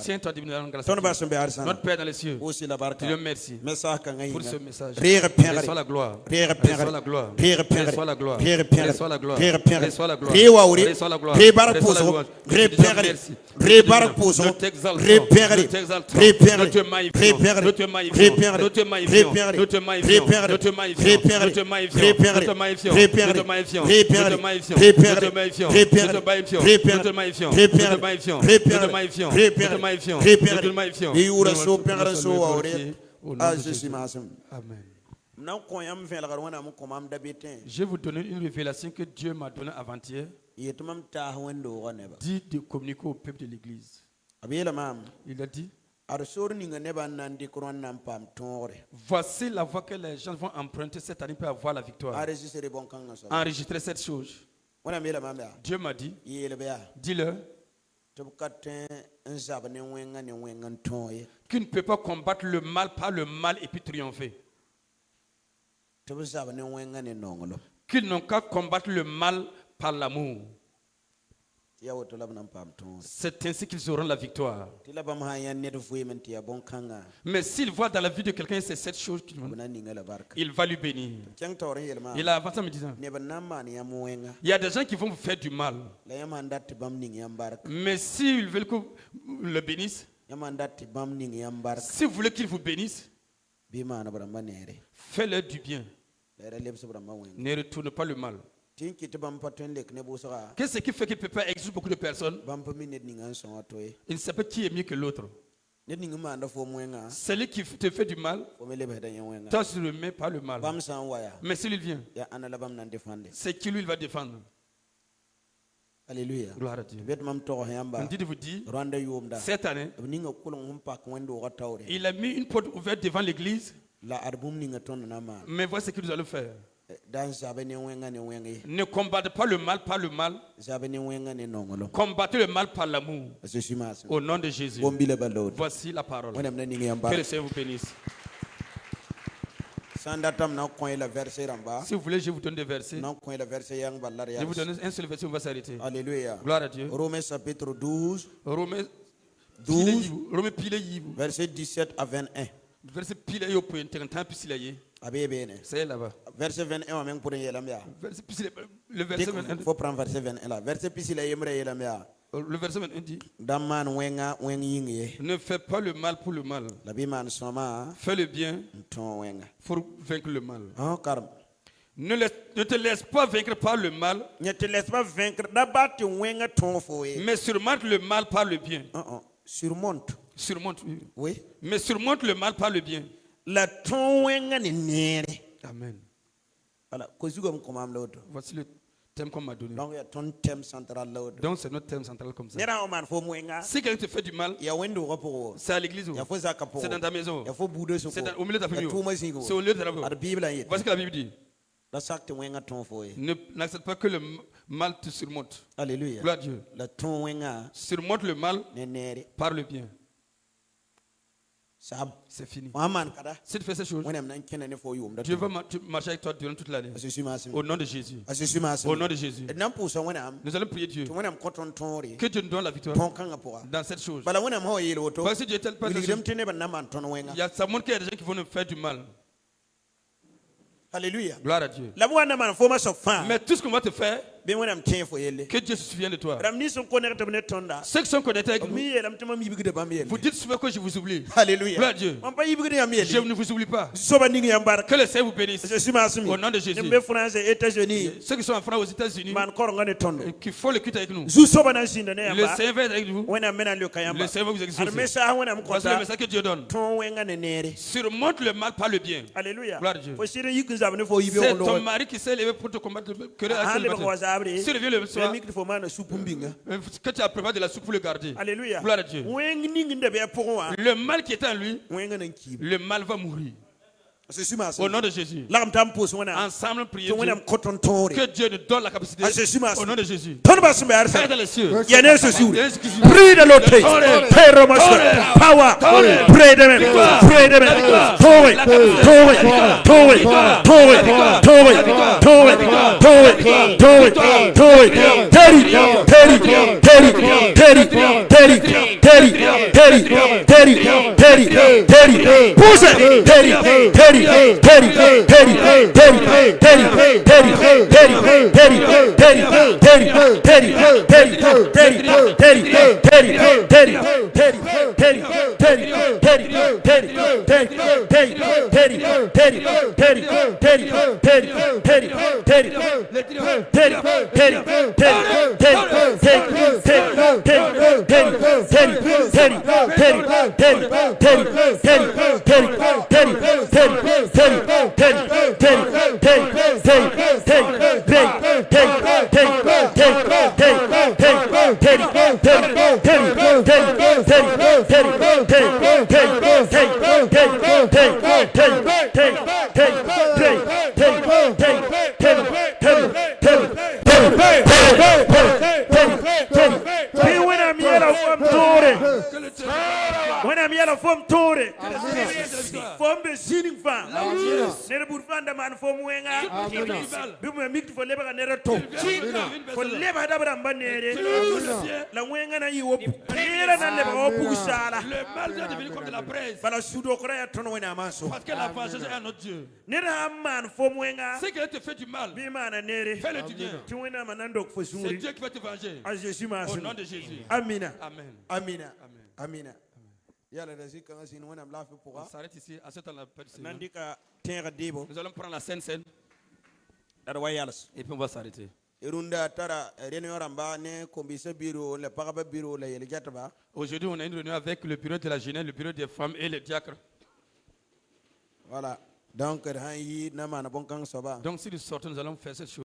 Tiens-toi notre Père dans les cieux. Tu le remercies pour ce message. Reçois la gloire. Reçois la gloire. Reçois la gloire. Reçois la gloire. Reçois la gloire. Reçois la gloire. Nous t'exaltons. Nous te magnifions. Nous te magnifions. Nous te magnifions. Nous te magnifions. Nous te magnifions. Nous te magnifions. Nous te magnifions. Nous te magnifions. Nous te magnifions. Nous te magnifions. Nous te magnifions. Nous te magnifions. Nous te magnifions. Nous te magnifions. Nous te magnifions. Amen. Je vais vous donner une révélation que Dieu m'a donnée avant-hier. Dit de communiquer au peuple de l'église. Il a dit, voici la voie que les gens vont emprunter cette année pour avoir la victoire. Enregistrer cette chose. Dieu m'a dit, dis-leur qu'il ne peut pas combattre le mal par le mal et puis triompher. Qu'ils n'ont qu'à combattre le mal par l'amour. C'est ainsi qu'ils auront la victoire. Mais s'il voit dans la vie de quelqu'un, c'est cette chose qu'il demande, il va lui bénir. Il a avancé en me disant, il y a des gens qui vont vous faire du mal. Mais s'ils veulent que vous le bénissent, si vous voulez qu'ils vous bénissent, faites-leur du bien. Ne retourne pas le mal. Qu'est-ce qui fait que peut pas exister beaucoup de personnes? Il ne sait pas qui est mieux que l'autre. Celui qui te fait du mal, toi tu le mets par le mal. Mais s'il vient, c'est qui lui il va défendre. Alléluia. Gloire à Dieu. On dit de vous dire, cette année, il a mis une porte ouverte devant l'église. Mais voici ce que nous allons faire. Ne combattez pas le mal par le mal. Combattez le mal par l'amour. Au nom de Jésus. Voici la parole. Que le Seigneur vous bénisse. Si vous voulez, je vous donne des versets. Je vous donne un seul verset, on va s'arrêter. Alléluia. Gloire à Dieu. Romains chapitre 12. Romains 12. Verset 17 à 21. Verset pile yo point temps pile c'est là-bas. Verset 21 même pour le verset 21. Faut prendre verset 21 là. Verset pile le verset 21 dit, ne fais pas le mal pour le mal. Fais le bien pour vaincre le mal. Ne te laisse pas vaincre par le mal. Ne te laisse pas vaincre. Mais surmonte le mal par le bien. Surmonte. Surmonte, oui. Mais surmonte le mal par le bien. Amen. Voilà. Voici le thème qu'on m'a donné. Donc c'est notre thème central comme ça. Si quelqu'un te fait du mal, c'est à l'église, c'est dans ta maison, c'est au milieu de ta famille, c'est au lieu de la Bible. Voici ce que la Bible dit. N'accepte pas que le mal te surmonte. Alléluia. Gloire à Dieu. Surmonte le mal par le bien. C'est fini. Si tu fais ces choses, Dieu va marcher avec toi durant toute l'année. Au nom de Jésus. Au nom de Jésus. Nous allons prier Dieu. Que Dieu nous donne la victoire dans cette chose. Parce que Dieu est tel pas. Il y a ça montre qu'il y a des gens qui vont nous faire du mal. Alléluia. Gloire à Dieu. Mais tout ce qu'on va te faire, que Dieu se souvienne de toi. Ceux qui sont connectés avec nous, vous dites souvent que je vous oublie. Alléluia. Gloire à Dieu. Je ne vous oublie pas. Que le Seigneur vous bénisse. Au nom de Jésus. Ceux qui sont en France aux États-Unis, qu'il faut le quitter avec nous. Le Seigneur va être avec vous. Le Seigneur va vous exaucer. Voici le message que Dieu donne. Surmonte le mal par le bien. Alléluia. Gloire à Dieu. C'est ton mari qui s'est levé pour te combattre le querelle à le matin. Si le vieux le soir, que tu as préparé de la soupe pour le garder. Alléluia. Gloire à Dieu. Le mal qui est en lui, le mal va mourir. Au nom de Jésus. Ensemble, priez Dieu. Que Dieu nous donne la capacité. Au nom de Jésus. Père dans les cieux. Prie de l'autre. Power. Pray them. Pray them. yala fom tore fom be sining fa nere burfan da man fom wenga bimu mikti fo leba nere to fo leba da bramba nere la wenga na yiwo nere na leba o pusala Le mal est devenu comme de la braise. bala sudo kora ya tono wena maso Parce que la vengeance est à notre Dieu. nere man fom wenga C'est qu'il te fait du mal. bi mana nere Fais-le du bien. ti wena manando fo C'est sunguri Dieu qui va te venger. a Jésus ma Au nom de Jésus. amina Amen. Amina. Amen. Amina. Yala da shi kan sin wannan lafi On pour s'arrête ici. À ce temps-là, Père du Seigneur. nandika tenga debo Nous allons prendre la Sainte Seine dar wayalas et puis on va s'arrêter. irunda tara réunion ramba ne kombisa biro le pagaba biro le yele jataba. Aujourd'hui, on a une réunion avec le bureau de la jeunesse, le bureau des femmes et les diacres. Voilà. Donc han yi na mana bon kan soba. Donc, si nous sortons, nous allons faire cette chose.